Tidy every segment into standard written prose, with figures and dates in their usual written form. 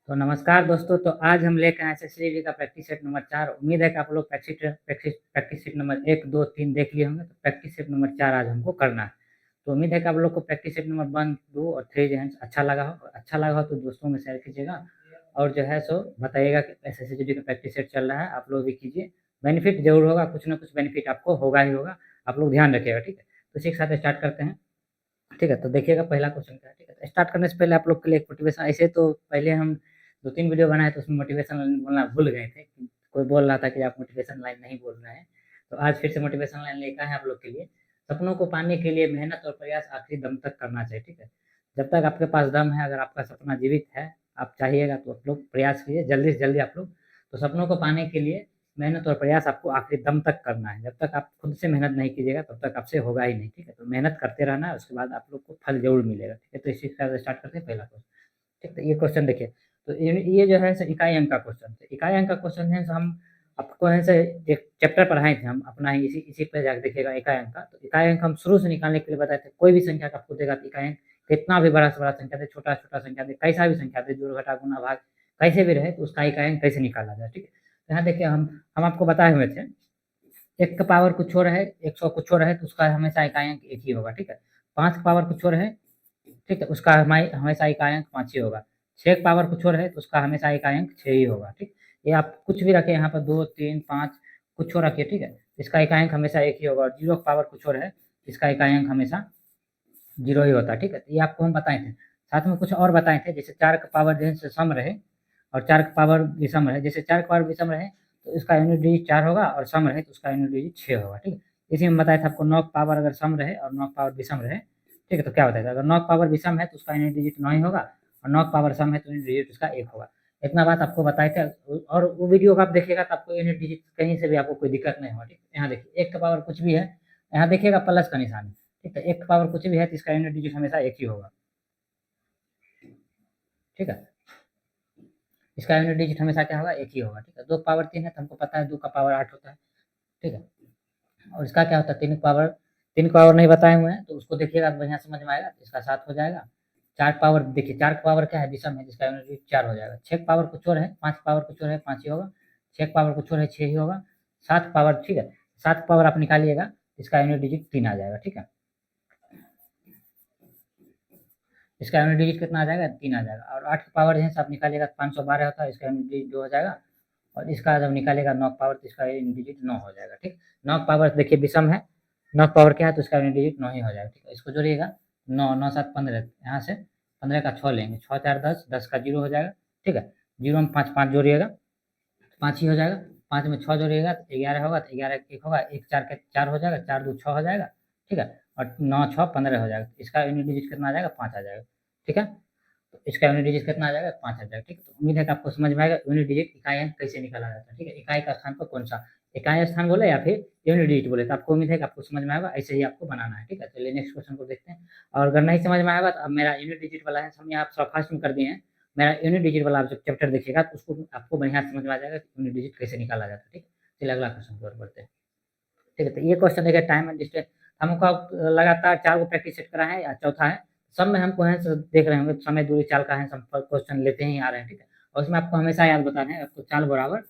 तो नमस्कार दोस्तों। तो आज हम लेकर आए एसएससी का प्रैक्टिस सेट नंबर 4। उम्मीद है कि आप लोग प्रैक्टिस सेट नंबर 1, 2, 3 देख लिए होंगे। तो प्रैक्टिस सेट नंबर 4 आज हमको करना है। तो उम्मीद है कि आप लोग को प्रैक्टिस सेट नंबर 1, 2 और 3 जो है अच्छा लगा हो तो दोस्तों में शेयर कीजिएगा। और जो है सो बताइएगा कि एसएससी का प्रैक्टिस सेट चल रहा है, आप लोग भी कीजिए। बेनिफिट जरूर होगा, कुछ ना कुछ बेनिफिट आपको होगा ही होगा। आप लोग ध्यान रखिएगा, ठीक है। तो इसी के साथ स्टार्ट करते हैं। ठीक है, तो देखिएगा पहला क्वेश्चन क्या है। ठीक है, तो स्टार्ट करने से पहले आप लोग के लिए एक मोटिवेशन। ऐसे तो पहले हम 2-3 वीडियो बनाए तो उसमें मोटिवेशन लाइन बोलना भूल गए थे। कोई बोल रहा था कि आप मोटिवेशन लाइन नहीं बोल रहे हैं। तो आज फिर से मोटिवेशन लाइन लेकर आए हैं आप लोग के लिए। सपनों को पाने के लिए मेहनत और प्रयास आखिरी दम तक करना चाहिए। ठीक है, जब तक आपके पास दम है, अगर आपका सपना जीवित है, आप चाहिएगा तो आप लोग प्रयास कीजिए जल्दी से जल्दी। आप लोग तो सपनों को पाने के लिए मेहनत और प्रयास आपको आखिरी दम तक करना है। जब तक आप खुद से मेहनत नहीं कीजिएगा तब तक आपसे होगा ही नहीं। ठीक है, तो मेहनत करते रहना है, उसके बाद आप लोग को फल जरूर मिलेगा। ठीक है, तो इसी के साथ स्टार्ट करते हैं पहला क्वेश्चन। ठीक है, ये क्वेश्चन देखिए। तो ये जो है इकाई अंक का क्वेश्चन है। इकाई अंक का क्वेश्चन है हम आपको है एक चैप्टर पढ़ाए थे हम अपना ही, इसी इसी पे जाकर देखिएगा इकाई अंक का। तो इकाई अंक हम शुरू से निकालने के लिए बताए थे। कोई भी संख्या का आपको देगा तो इकाई अंक कितना भी बड़ा से बड़ा संख्या दे, छोटा छोटा संख्या दे, कैसा भी संख्या दे, जोड़ घटा गुणा भाग कैसे भी रहे, तो उसका इकाई अंक कैसे निकाला जाए। ठीक है, तो यहाँ देखिए हम आपको बताए हुए थे। एक का पावर कुछ और है, 100 कुछ और है, तो उसका हमेशा इकाई अंक एक ही होगा। ठीक है, 5 का पावर कुछ और है, ठीक है, उसका हमेशा इकाई अंक 5 ही होगा। 6 का पावर कुछ और है तो उसका हमेशा इकाई अंक 6 ही होगा। ठीक, ये आप कुछ भी रखें यहाँ पर 2, 3, 5 कुछ और रखिए। ठीक है, इसका इकाई अंक हमेशा एक ही होगा। और 0 का पावर कुछ और है, इसका इकाई अंक हमेशा 0 ही होता है। ठीक है, तो ये आपको हम बताए थे। साथ में कुछ और बताए थे, जैसे 4 का पावर जैसे सम रहे और 4 का पावर विषम रहे। जैसे 4 का पावर विषम रहे तो इसका यूनिट डिजिट 4 होगा, और सम रहे तो उसका यूनिट डिजिट 6 होगा। ठीक है, इसी में बताया था आपको 9 का पावर अगर सम रहे और 9 का पावर विषम रहे, ठीक है, तो क्या बताया, अगर 9 का पावर विषम है तो उसका यूनिट डिजिट 9 ही होगा, और 9 का पावर सम है तो यूनिट डिजिट उसका 1 होगा। इतना बात आपको बताए थे। और वो वीडियो को आप देखिएगा तो आपको यूनिट डिजिट कहीं से भी आपको कोई दिक्कत नहीं होगा। ठीक है, यहाँ देखिए 1 का पावर कुछ भी है, यहाँ देखिएगा प्लस का निशान है। ठीक है, 1 का पावर कुछ भी है तो इसका यूनिट डिजिट हमेशा 1 ही होगा। ठीक है, इसका यूनिट डिजिट हमेशा क्या होगा, 1 ही होगा। ठीक है, 2 का पावर 3 है तो हमको पता है 2 का पावर 8 होता है। ठीक है, और इसका क्या होता है, 3 का पावर नहीं बताए हुए हैं तो उसको देखिएगा तो बढ़िया समझ में आएगा। तो इसका 7 हो जाएगा। 4 का पावर देखिए, 4 का पावर क्या है, विषम है, जिसका यूनिट डिजिट 4 हो जाएगा। 6 का पावर कुछ और है, 5 का पावर कुछ और है, 5 ही होगा। 6 का पावर कुछ और है, 6 ही होगा। 7 का पावर, ठीक है, 7 का पावर आप निकालिएगा, इसका यूनिट डिजिट 3 आ जाएगा। ठीक है, इसका यूनिट डिजिट कितना आ जाएगा, 3 आ जाएगा। और 8 का पावर जो है आप निकालिएगा तो 512 होता है, इसका यूनिट डिजिट 2 हो जाएगा। और इसका जब निकालेगा 9 का पावर तो इसका यूनिट डिजिट 9 हो जाएगा। ठीक, 9 का पावर देखिए विषम है, 9 का पावर क्या है तो इसका यूनिट डिजिट 9 ही हो जाएगा। ठीक है, इसको जोड़िएगा, 9 9 7 15, यहाँ से 15 का 6 लेंगे, 6 4 10, 10 का 0 हो जाएगा। ठीक है, 0 में 5 5 जोड़िएगा तो 5 ही हो जाएगा। 5 में 6 जोड़िएगा तो 11 होगा, तो 11 1 होगा, 1 4 का 4 हो जाएगा, 4 2 6 हो जाएगा। ठीक है, और 9 6 15 हो जाएगा, इसका यूनिट डिजिट कितना आ जाएगा, 5 आ जाएगा। ठीक है, तो इसका यूनिट डिजिट कितना आ जाएगा, 5 आ जाएगा। ठीक है, तो उम्मीद है कि आपको समझ में आएगा यूनिट डिजिट इकाई अंक कैसे निकाला जाता है। ठीक है, इकाई का स्थान पर कौन सा इकाई स्थान बोले या फिर यूनिट डिजिट बोले, तो आपको उम्मीद है कि आपको समझ में आएगा। ऐसे ही आपको बनाना है। ठीक है, चलिए नेक्स्ट क्वेश्चन को देखते हैं। और अगर नहीं समझ में आएगा तो अब मेरा यूनिट डिजिट वाला है, हम यहाँ फर्स्ट में कर दिए हैं। मेरा यूनिट डिजिट वाला आप जब चैप्टर देखिएगा तो उसको आपको बढ़िया समझ में आ जाएगा कि यूनिट डिजिट कैसे निकाला जाता है। ठीक है, चलिए अगला क्वेश्चन की ओर बढ़ते हैं। ठीक है, तो ये क्वेश्चन देखिए, टाइम एंड डिस्टेंस। हमको अब लगातार 4 को प्रैक्टिस सेट करा है, या चौथा है। सब में हमको है देख रहे होंगे, समय दूरी चाल का है, सब क्वेश्चन लेते ही आ रहे हैं। ठीक है, और उसमें आपको हमेशा याद बताना है, आपको चाल बराबर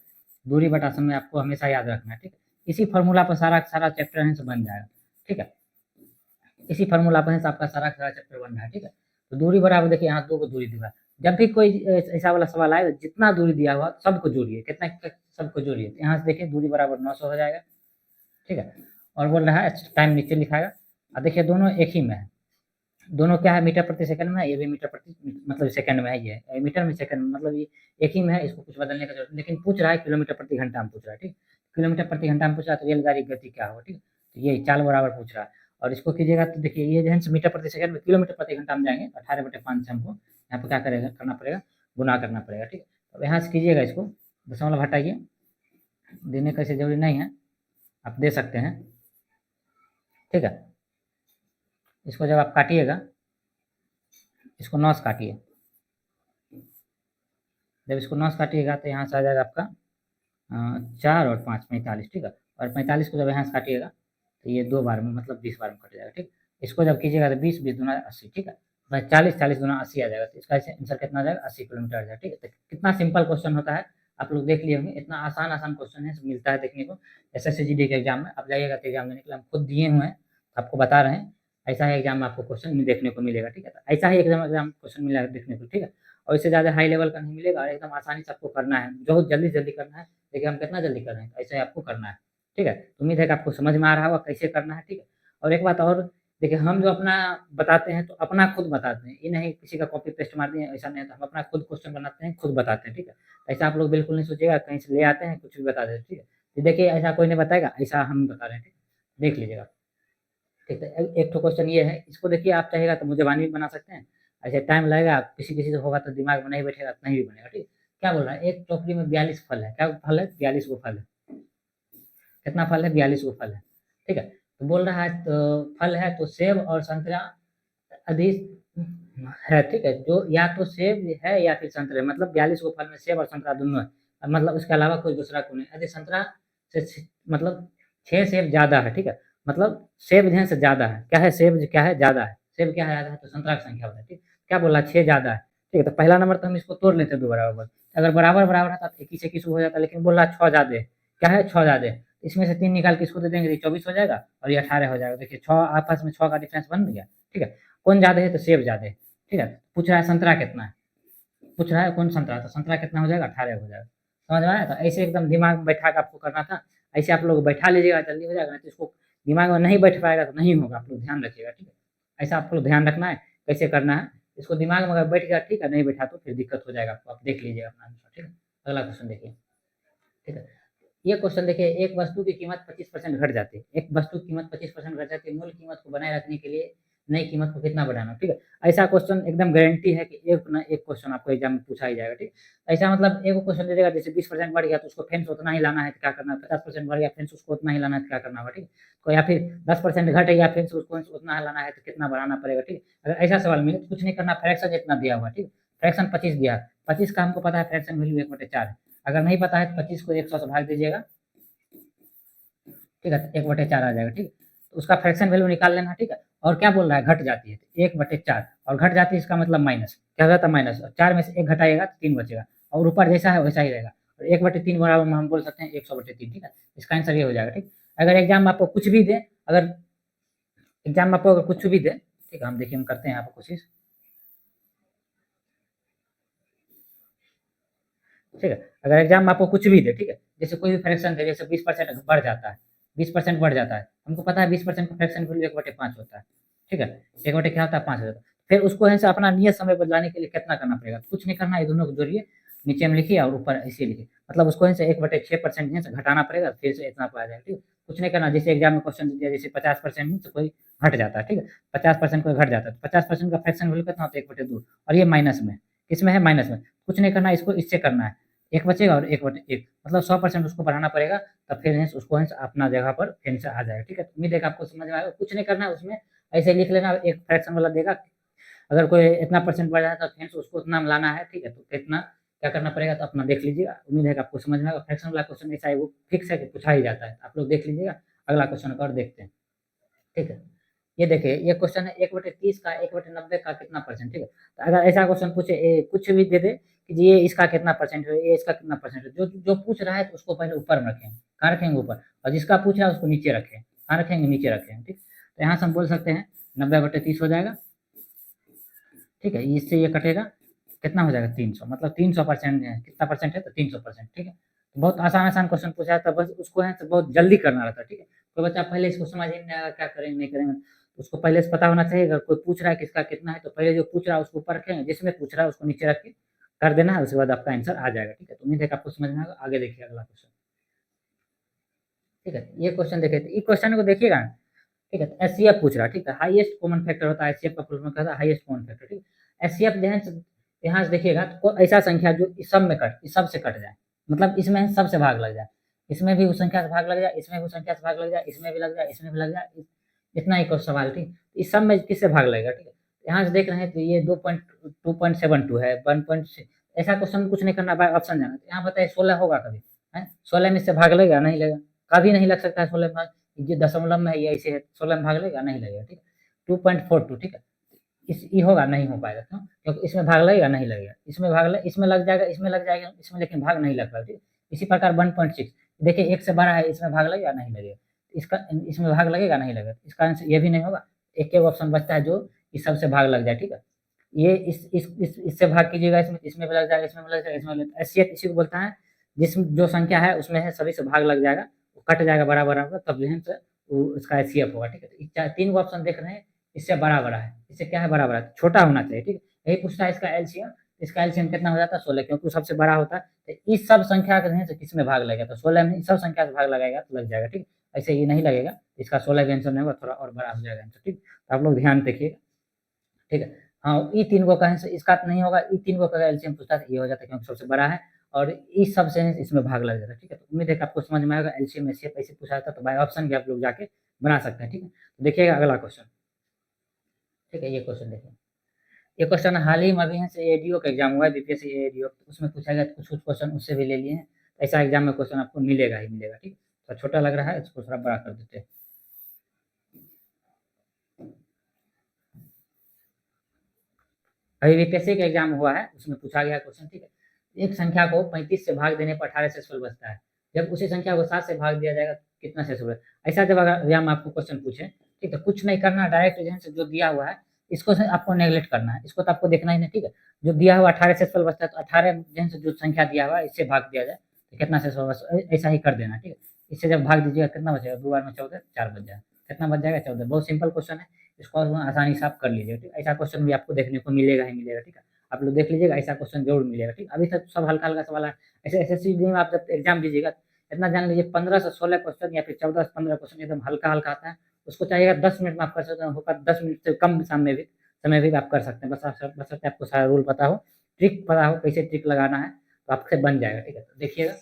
दूरी बटा समय आपको हमेशा याद रखना है। ठीक है, इसी फॉर्मूला पर सारा सारा चैप्टर है बन जाएगा। ठीक है, इसी फॉर्मूला पर है आपका सारा सारा चैप्टर बन रहा है। ठीक है, तो दूरी बराबर देखिए, यहाँ 2 को दूरी दिया। जब भी कोई ऐसा वाला सवाल आए, जितना दूरी दिया हुआ सबको जोड़िए, कितना सबको जोड़िए। तो यहाँ से देखिए दूरी बराबर 900 हो जाएगा। ठीक है, और बोल रहा है टाइम नीचे लिखाएगा। और देखिए दोनों एक ही में है, दोनों क्या है, मीटर प्रति सेकंड में है, ये भी मीटर प्रति मतलब सेकंड में है, ये मीटर में सेकंड में, मतलब ये एक ही में है, इसको कुछ बदलने का जरूरत नहीं। लेकिन पूछ रहा है किलोमीटर प्रति घंटा में पूछ रहा है। ठीक, किलोमीटर प्रति घंटा में पूछ रहा है तो रेलगाड़ी की गति क्या होगा। ठीक, तो ये चाल बराबर पूछ रहा है। और इसको कीजिएगा तो देखिए ये जो है मीटर प्रति सेकंड में किलोमीटर प्रति घंटा में जाएंगे, 18/5 से हमको यहाँ पर क्या करेगा करना पड़ेगा, गुना करना पड़ेगा। ठीक, अब यहाँ से कीजिएगा, इसको दशमलव हटाइए, देने का ऐसे जरूरी नहीं है, आप दे सकते हैं। ठीक है, इसको जब आप काटिएगा, इसको 9 से काटिए, जब इसको 9 से काटिएगा तो यहाँ से आ जाएगा आपका 4 और 5 45। ठीक है, और 45 को जब यहाँ से काटिएगा तो ये 2 बार में मतलब 20 बार में कट जाएगा। ठीक, इसको जब कीजिएगा तो 20 20 दूना 80। ठीक है, 40 40 गुना 80 आ जाएगा, तो इसका आंसर कितना आ जाएगा, 80 किलोमीटर आ जाएगा। ठीक है, तो कितना सिंपल क्वेश्चन होता है, आप लोग देख लिए होंगे, इतना आसान आसान क्वेश्चन है, मिलता है देखने को एसएससी जीडी के एग्जाम में। आप जाइएगा तो एग्जाम देने के लिए हम खुद दिए हुए हैं, आपको बता रहे हैं, ऐसा ही एग्जाम में आपको क्वेश्चन देखने को मिलेगा। ठीक है, तो ऐसा ही एग्जाम एग्जाम क्वेश्चन मिलेगा देखने को। ठीक है, और इससे ज़्यादा हाई लेवल का नहीं मिलेगा, और एकदम आसानी से आपको करना है, बहुत जल्दी जल्दी करना है। देखिए हम कितना जल्दी कर रहे हैं, ऐसे ही आपको करना है। ठीक है, तो उम्मीद है कि आपको समझ में आ रहा होगा कैसे करना है। ठीक है, और एक बात और, देखिए हम जो अपना बताते हैं तो अपना खुद बताते हैं, ये नहीं किसी का कॉपी पेस्ट मार दिए, ऐसा नहीं है, तो हम अपना खुद क्वेश्चन बनाते हैं, खुद बताते हैं। ठीक है, ऐसा आप लोग बिल्कुल नहीं सोचिएगा कहीं से ले आते हैं कुछ भी बता देते हैं। ठीक है, तो देखिए ऐसा कोई नहीं बताएगा, ऐसा हम बता रहे हैं। ठीक, देख लीजिएगा। ठीक है, एक तो क्वेश्चन ये है, इसको देखिए आप चाहेगा तो मुझे भी बना सकते हैं, ऐसे टाइम लगेगा, किसी किसी से होगा तो दिमाग में नहीं बैठेगा तो नहीं भी बनेगा। ठीक, क्या बोल रहा है, एक टोकरी में 42 फल है, क्या फल है, 42 गो फल है, कितना फल है, 42 गो फल है। ठीक है, तो बोल रहा है तो फल है तो सेब और संतरा अधिक है। ठीक है, जो या तो सेब है या फिर संतरे, मतलब 42 गो फल में सेब और संतरा दोनों है, मतलब उसके अलावा कोई दूसरा कौन है, यदि संतरा से मतलब 6 सेब ज्यादा है। ठीक है, मतलब सेब जो है से ज्यादा है, क्या है, सेब क्या है, ज्यादा है, सेब क्या है, ज्यादा है, तो संतरा की संख्या होता है। ठीक, क्या बोला, 6 ज्यादा है। ठीक है, तो पहला नंबर तो हम इसको तोड़ लेते हैं, दो बराबर, अगर बराबर बराबर रहता तो 21 21 हो जाता, लेकिन बोला 6 ज्यादा है, क्या है, 6 ज्यादा है, इसमें से 3 निकाल के इसको दे देंगे तो 24 हो जाएगा, और ये 18 हो जाएगा। देखिए 6 आपस में 6 का डिफरेंस बन गया। ठीक है, कौन ज्यादा है, तो सेब ज्यादा है। ठीक है, पूछ रहा है संतरा कितना है, पूछ रहा है कौन संतरा, तो संतरा कितना हो जाएगा, 18 हो जाएगा। समझ में आया, तो ऐसे एकदम दिमाग में बैठा के आपको करना था, ऐसे आप लोग बैठा लीजिएगा जल्दी हो जाएगा, नहीं तो इसको दिमाग में नहीं बैठ पाएगा तो नहीं होगा, आप लोग ध्यान रखिएगा। ठीक है, ऐसा आपको लोग ध्यान रखना है, कैसे करना है, इसको दिमाग में अगर बैठ गया ठीक है, नहीं बैठा तो फिर दिक्कत हो जाएगा आपको, आप देख लीजिएगा अपना आंसर। ठीक है, अगला क्वेश्चन देखिए। ठीक है, ये क्वेश्चन देखिए, एक वस्तु की कीमत 25% घट जाती है, एक वस्तु की कीमत 25% घट जाती है, मूल कीमत को बनाए रखने के लिए नई कीमत को कितना बढ़ाना। ठीक है, ऐसा क्वेश्चन एकदम गारंटी है कि एक ना एक क्वेश्चन आपको एग्जाम में पूछा ही जाएगा। ठीक, ऐसा मतलब एक क्वेश्चन दे देगा, जैसे 20% बढ़ गया तो उसको फेंस उतना ही लाना है, तो क्या करना है, 50% बढ़ गया फेंस उसको उतना ही लाना है, तो क्या करना होगा। ठीक, तो या फिर 10% घट गया फेंस उसको उतना ही लाना है, तो कितना बढ़ाना पड़ेगा। ठीक, अगर ऐसा सवाल मिले तो कुछ नहीं करना, फ्रैक्शन जितना दिया हुआ। ठीक, फ्रैक्शन 25 दिया, 25 का हमको पता है फ्रैक्शन वैल्यू 1/4 है, अगर नहीं पता है तो 25 को 100 से भाग दीजिएगा। ठीक है, तो 1/4 आ जाएगा। ठीक, तो उसका फ्रैक्शन वैल्यू निकाल लेना। ठीक है, और क्या बोल रहा है, घट जाती है, 1/4, और घट जाती है इसका मतलब माइनस, क्या हो जाता है, माइनस, और 4 में से 1 घटाएगा तो 3 बचेगा, और ऊपर जैसा है वैसा ही रहेगा, और 1/3 बराबर में हम बोल सकते हैं 100/3। ठीक है, इसका आंसर ये हो जाएगा। ठीक, अगर एग्जाम में आपको कुछ भी दे, अगर एग्जाम में आपको अगर कुछ भी दे, ठीक है, हम देखिए हम करते हैं यहाँ पर कोशिश। ठीक है, अगर एग्जाम में आपको कुछ भी दे, ठीक है, जैसे कोई भी फ्रैक्शन दे, जैसे 20% बढ़ जाता है, 20% बढ़ जाता है, हमको पता है 20% का फ्रैक्शन वैल्यू 1/5 होता है। ठीक है, 1 क्या होता है, 5 होता है, फिर उसको है से अपना नियत समय बदलाने के लिए कितना करना पड़ेगा, कुछ नहीं करना, ये दोनों को जोड़िए, नीचे में लिखिए और ऊपर ऐसे लिखिए, मतलब उसको है से 1/6% है से घटाना पड़ेगा, फिर से इतना पाया जाएगा। ठीक है, कुछ नहीं करना, जैसे एग्जाम में क्वेश्चन दिया, जैसे 50% है तो कोई घट जाता है। ठीक है, 50% कोई घट जाता है, तो 50% का फ्रैक्शन वैल्यू कितना होता है, 1/2, और ये माइनस में, किसमें है, माइनस में, कुछ नहीं करना, इसको इससे करना है, एक बचेगा और 1/1, मतलब 100% उसको बढ़ाना पड़ेगा, तब फिर हेंस उसको हेंस अपना जगह पर फिर से आ जाएगा। ठीक है, उम्मीद है कि आपको समझ में आएगा, कुछ नहीं करना है उसमें, ऐसे लिख लेना, एक फ्रैक्शन वाला देगा, अगर कोई इतना परसेंट बढ़ जाता है तो फिर उसको उतना लाना है। ठीक है, तो कितना क्या करना पड़ेगा, तो अपना देख लीजिएगा, उम्मीद है कि आपको समझ में आएगा। फ्रैक्शन वाला क्वेश्चन ऐसा है, वो फिक्स है कि पूछा ही जाता है, आप लोग देख लीजिएगा। अगला क्वेश्चन और देखते हैं। ठीक है, ये देखिए, ये क्वेश्चन है 1/30 का 1/90 का कितना परसेंट। ठीक है, तो अगर ऐसा क्वेश्चन पूछे, कुछ भी दे दे कि जी ये इसका कितना परसेंट है, ये इसका कितना परसेंट है, जो जो पूछ रहा है तो उसको पहले ऊपर में रखें, कहाँ रखेंगे, ऊपर, और जिसका पूछ रहा है उसको नीचे रखें, कहाँ रखेंगे, नीचे रखें। ठीक, तो यहाँ से हम बोल सकते हैं 90/30 हो जाएगा। ठीक है, इससे ये कटेगा, कितना हो जाएगा, 300, मतलब 300% कितना परसेंट है, तो 300%। ठीक है, तो बहुत आसान आसान क्वेश्चन पूछा है, तो बस उसको है तो बहुत जल्दी करना रहता है। ठीक है, कोई बच्चा पहले इसको समझ ही नहीं आएगा, क्या करेंगे नहीं करेंगे, तो उसको पहले से पता होना चाहिए, अगर कोई पूछ रहा है किसका कितना है, तो पहले जो पूछ रहा है उसको ऊपर रखें, जिसमें पूछ रहा है उसको नीचे रख के कर देना है, उसके बाद आपका आंसर आ जाएगा। ठीक है, तो उम्मीद है कि आपको समझ में आएगा, आगे देखिए अगला क्वेश्चन। ठीक है, ये क्वेश्चन देखिए, तो इस क्वेश्चन को देखिएगा। ठीक है, तो एचसीएफ पूछ रहा है। ठीक है, हाईएस्ट कॉमन फैक्टर होता है, एचसीएफ का फुल फॉर्म क्या होता है, हाईएस्ट कॉमन फैक्टर। ठीक है, एचसीएफ जो है यहाँ से देखिएगा तो कोई ऐसा संख्या जो इस सब में कट, इस सब से कट जाए, मतलब इसमें सबसे भाग लग जाए, इसमें भी उस संख्या से भाग लग जाए, इसमें भी उस संख्या से भाग लग जाए, इसमें भी लग जाए, इसमें भी लग जाए, इतना ही कुछ सवाल। ठीक, इस सब में किससे भाग लगेगा। ठीक है, यहाँ से देख रहे हैं तो ये 2.72 है, 1. ऐसा क्वेश्चन कुछ नहीं करना, बाय ऑप्शन जाना, तो यहाँ बताइए 16 होगा कभी, है 16 में इससे भाग लगेगा, नहीं लगेगा, कभी नहीं लग सकता है 16 में, ये दशमलव में है, ये ऐसे है, 16 में भाग लेगा, नहीं लगेगा। ठीक है, 2.42। ठीक है, ये होगा नहीं हो पाएगा, क्यों? क्योंकि इसमें भाग लगेगा नहीं लगेगा, इसमें लग जाएगा, इसमें लग जाएगा, इसमें लेकिन भाग नहीं लग पाएगा, ठीक। इसी प्रकार 1.6 देखिए 1 से बड़ा है, इसमें भाग लगेगा नहीं लगेगा, इसका इसमें भाग लगेगा नहीं लगेगा, इसका आंसर ये भी नहीं होगा। एक एक ऑप्शन बचता है जो इस सब से भाग लग जाए, ठीक है। ये इससे भाग कीजिएगा, इसमें भी लग जाएगा, इसमें भी लग जाएगा, इसमें लग एचसीएफ इसी को बोलता है, जिसमें जो संख्या है उसमें है सभी से भाग लग जाएगा, वो कट जाएगा बराबर बराबर, तब जो है उसका एचसीएफ होगा, ठीक है। तो तीन को ऑप्शन देख रहे हैं, इससे बड़ा बड़ा है, इससे क्या है बड़ा बड़ा है, छोटा होना चाहिए, ठीक है। यही पूछता है इसका एलसीएम, इसका एलसीएम कितना हो जाता है 16, क्योंकि सबसे बड़ा होता है। तो इस सब संख्या के से किसमें भाग लगेगा, तो 16 में इस सब संख्या से भाग लगाएगा तो लग जाएगा, ठीक। ऐसे ये नहीं लगेगा, इसका 16 भी आंसर नहीं होगा, थोड़ा और बड़ा हो जाएगा आंसर, ठीक। तो आप लोग ध्यान देखिएगा, ठीक है। हाँ, ई तीन को कहें से इसका तो नहीं होगा, ई तीन को अगर एलसीएम पूछता है ये हो जाता है, क्योंकि सबसे बड़ा है और इस सब से इसमें भाग लग जाता है, ठीक है। तो उम्मीद है कि आपको समझ में आएगा, एलसीएम एचसीएफ ऐसे पूछा जाता है तो बाय ऑप्शन भी आप लोग जाके बना सकते हैं, ठीक है। तो देखिएगा अगला क्वेश्चन, ठीक है। ये क्वेश्चन देखिए, ये क्वेश्चन हाल ही में अभी है से एडीओ का एग्जाम हुआ है, बीपीएससी एडीओ, उसमें पूछा गया, कुछ कुछ क्वेश्चन उससे भी ले लिए हैं, ऐसा एग्जाम में क्वेश्चन आपको मिलेगा ही मिलेगा, ठीक। तो छोटा लग रहा है, इसको थोड़ा बड़ा कर देते हैं। अभी बीपीएससी का एग्जाम हुआ है, उसमें पूछा गया क्वेश्चन, ठीक है। एक संख्या को 35 से भाग देने पर 18 से 16 बचता है, जब उसी संख्या को 7 से भाग दिया जाएगा कितना से 16, ऐसा जब अगर एग्जाम आपको क्वेश्चन पूछे, ठीक है, कुछ नहीं करना, डायरेक्ट जो है जो दिया हुआ है इसको से आपको नेगलेक्ट करना है, इसको तो आपको देखना ही नहीं, ठीक है। जो दिया हुआ 18 से 16 बचता है, तो 18 जो है जो संख्या दिया हुआ है इससे भाग दिया जाए तो कितना से 16, ऐसा ही कर देना, ठीक है। इससे जब भाग दीजिएगा कितना बचेगा, 2 बार में 14, 4 बच जाएगा, कितना बच जाएगा 14, बहुत सिंपल क्वेश्चन है, इसको आसानी से आप कर लीजिएगा, ठीक। ऐसा क्वेश्चन भी आपको देखने को मिलेगा ही मिलेगा, ठीक है। आप लोग देख लीजिएगा, ऐसा क्वेश्चन जरूर मिलेगा, ठीक। अभी तक सब हल्का हल्का सवाल है, ऐसे एसएससी में आप जब एग्जाम दीजिएगा इतना जान लीजिए 15 से 16 क्वेश्चन या फिर 14 से 15 क्वेश्चन एकदम हल्का हल्का आता है, उसको चाहिएगा 10 मिनट में आप कर सकते हैं, होगा 10 मिनट से कम समय भी आप कर सकते हैं, बस आपको सारा रूल पता हो, ट्रिक पता हो, कैसे ट्रिक लगाना है, तो आपसे बन जाएगा, ठीक है। तो देखिएगा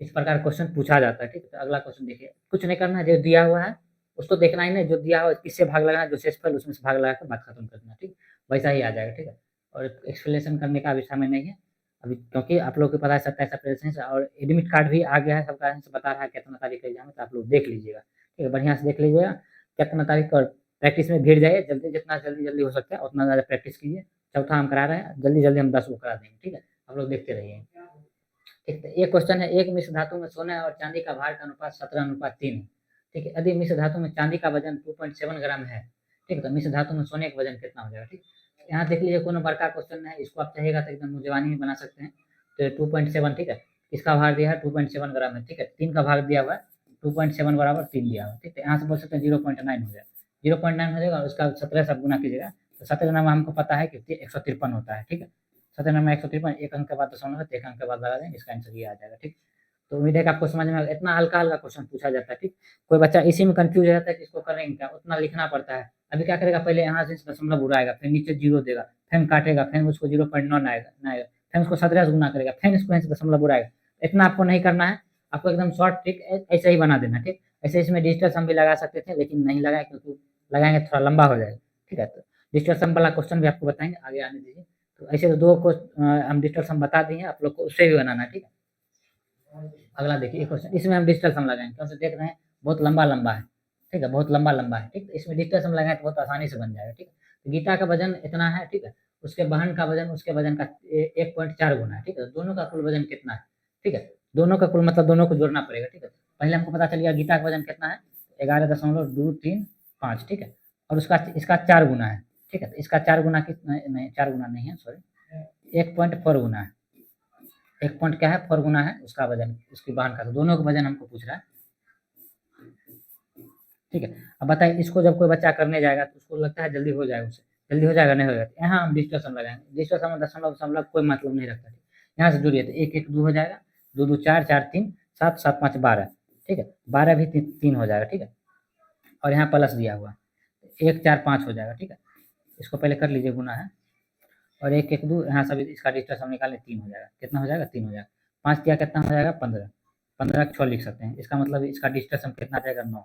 इस प्रकार क्वेश्चन पूछा जाता है, ठीक है। तो अगला क्वेश्चन देखिए, कुछ नहीं करना है, जो दिया हुआ है उसको देखना ही नहीं, जो दिया हुआ किससे भाग लगाना है, जो शेषफल उसमें से भाग लगा कर बात खत्म करना, ठीक। वैसा ही आ जाएगा, ठीक है। और एक्सप्लेनेशन करने का अभी समय नहीं है अभी, क्योंकि आप लोग को पता है 27 अप्रैल से, और एडमिट कार्ड भी आ गया है, सबका से बता रहा है कितना तारीख का एग्जाम है, तो आप लोग देख लीजिएगा, ठीक है, बढ़िया से देख लीजिएगा कितना तारीख, और प्रैक्टिस में भीड़ जाइए, जल्दी जितना जल्दी जल्दी हो सकता है उतना ज़्यादा प्रैक्टिस कीजिए। चौथा हम करा रहे हैं, जल्दी जल्दी हम 10 को करा देंगे, ठीक है। आप लोग देखते रहिए, ठीक है। एक क्वेश्चन है, एक मिश्र धातु में सोने और चांदी का भार का अनुपात 17:3 है, ठीक है। यदि मिश्र धातु में चांदी का वजन 2.7 ग्राम है, ठीक है, तो मिश्र धातु में सोने का वजन कितना हो जाएगा, ठीक। यहाँ देख लीजिए कोनो बड़का क्वेश्चन है, इसको आप चाहेगा तो एकदम जवानी में बना सकते हैं। तो 2.7, ठीक है, इसका भार दिया है 2.7 ग्राम है, ठीक है, 3 का भाग दिया हुआ है, 2.7 बराबर 3 दिया हुआ है, ठीक है। यहाँ से बोल सकते हैं 0.9 हो जाएगा, 0.9 हो जाएगा, और उसका 17 से आप गुना कीजिएगा, तो 17 में हमको पता है कि 153 होता है, ठीक है। 17 में 153, एक अंक के बाद दशमलव है, तो एक अंक के बाद लगा देंगे, इसका आंसर ये आ जाएगा, ठीक। तो उम्मीद है कि आपको समझ में आएगा, इतना हल्का हल्का क्वेश्चन पूछा जाता है, ठीक। कोई बच्चा इसी में कंफ्यूज हो जाता है कि इसको करेंगे क्या, उतना लिखना पड़ता है। अभी क्या करेगा, पहले यहाँ से दशमलव उड़ाएगा, फिर नीचे जीरो देगा, फिर काटेगा, फिर उसको 0.9 आएगा, फिर उसको 17 से गुना करेगा, फिर इसको यहाँ से दशमलव उड़ाएगा। इतना आपको नहीं करना है, आपको एकदम शॉर्ट ट्रिक ऐसे ही बना देना, ठीक। ऐसे इसमें डिजिटल सम भी लगा सकते थे, लेकिन नहीं लगाए, क्योंकि लगाएंगे थोड़ा लंबा हो जाएगा, ठीक है। तो डिजिटल सम वाला क्वेश्चन भी आपको बताएंगे, आगे आने दीजिए। तो ऐसे तो दो को हम डिजिटल सम बता दिए, आप लोग को उससे भी बनाना है, ठीक है। अगला देखिए क्वेश्चन, इसमें हम डिजिटल सम लगाएंगे, क्योंकि देख रहे हैं बहुत लंबा लंबा है, ठीक है, बहुत लंबा लंबा है, ठीक। तो इसमें डिजिटल सम लगाए तो बहुत आसानी से बन जाएगा, ठीक है। तो गीता का वजन इतना है, ठीक है, उसके बहन का वजन उसके वजन का 1.4 गुना है, ठीक है। दोनों का कुल वजन कितना है, ठीक है, दोनों का कुल मतलब दोनों को जोड़ना पड़ेगा, ठीक है। पहले हमको पता चल गया गीता का वजन कितना है, 11.235, ठीक है, और उसका इसका 4 गुना है, ठीक है। तो इसका 4 गुना कितना, नहीं 4 गुना नहीं है, सॉरी 1.4 गुना है, एक पॉइंट क्या है 4 गुना है उसका वजन, उसकी बहन का, तो दोनों का वजन हमको पूछ रहा है, ठीक है। अब बताइए, इसको जब कोई बच्चा करने जाएगा तो उसको लगता है जल्दी हो जाएगा, उससे जल्दी हो जाएगा नहीं हो जाएगा, यहाँ हम डिजिटल सम लगाएंगे, डिजिटल सम में दशमलव दशमलव कोई मतलब नहीं रखता, ठीक। यहाँ से जोड़िए तो एक एक 2 हो जाएगा, 2 2 4 4 3 7 7 5 12, ठीक है, 12 भी 3 हो जाएगा, ठीक है, और यहाँ प्लस दिया हुआ 1 4 5 हो जाएगा, ठीक है। इसको पहले कर लीजिए, गुना है, और एक एक 2 यहाँ सभी इसका डिजिटल सम निकालें, 3 हो जाएगा, कितना हो जाएगा 3 हो जाएगा, 5 दिया कितना हो जाएगा 15, 15 का 6 लिख सकते हैं, इसका मतलब इसका डिजिटल सम कितना आ जाएगा 9,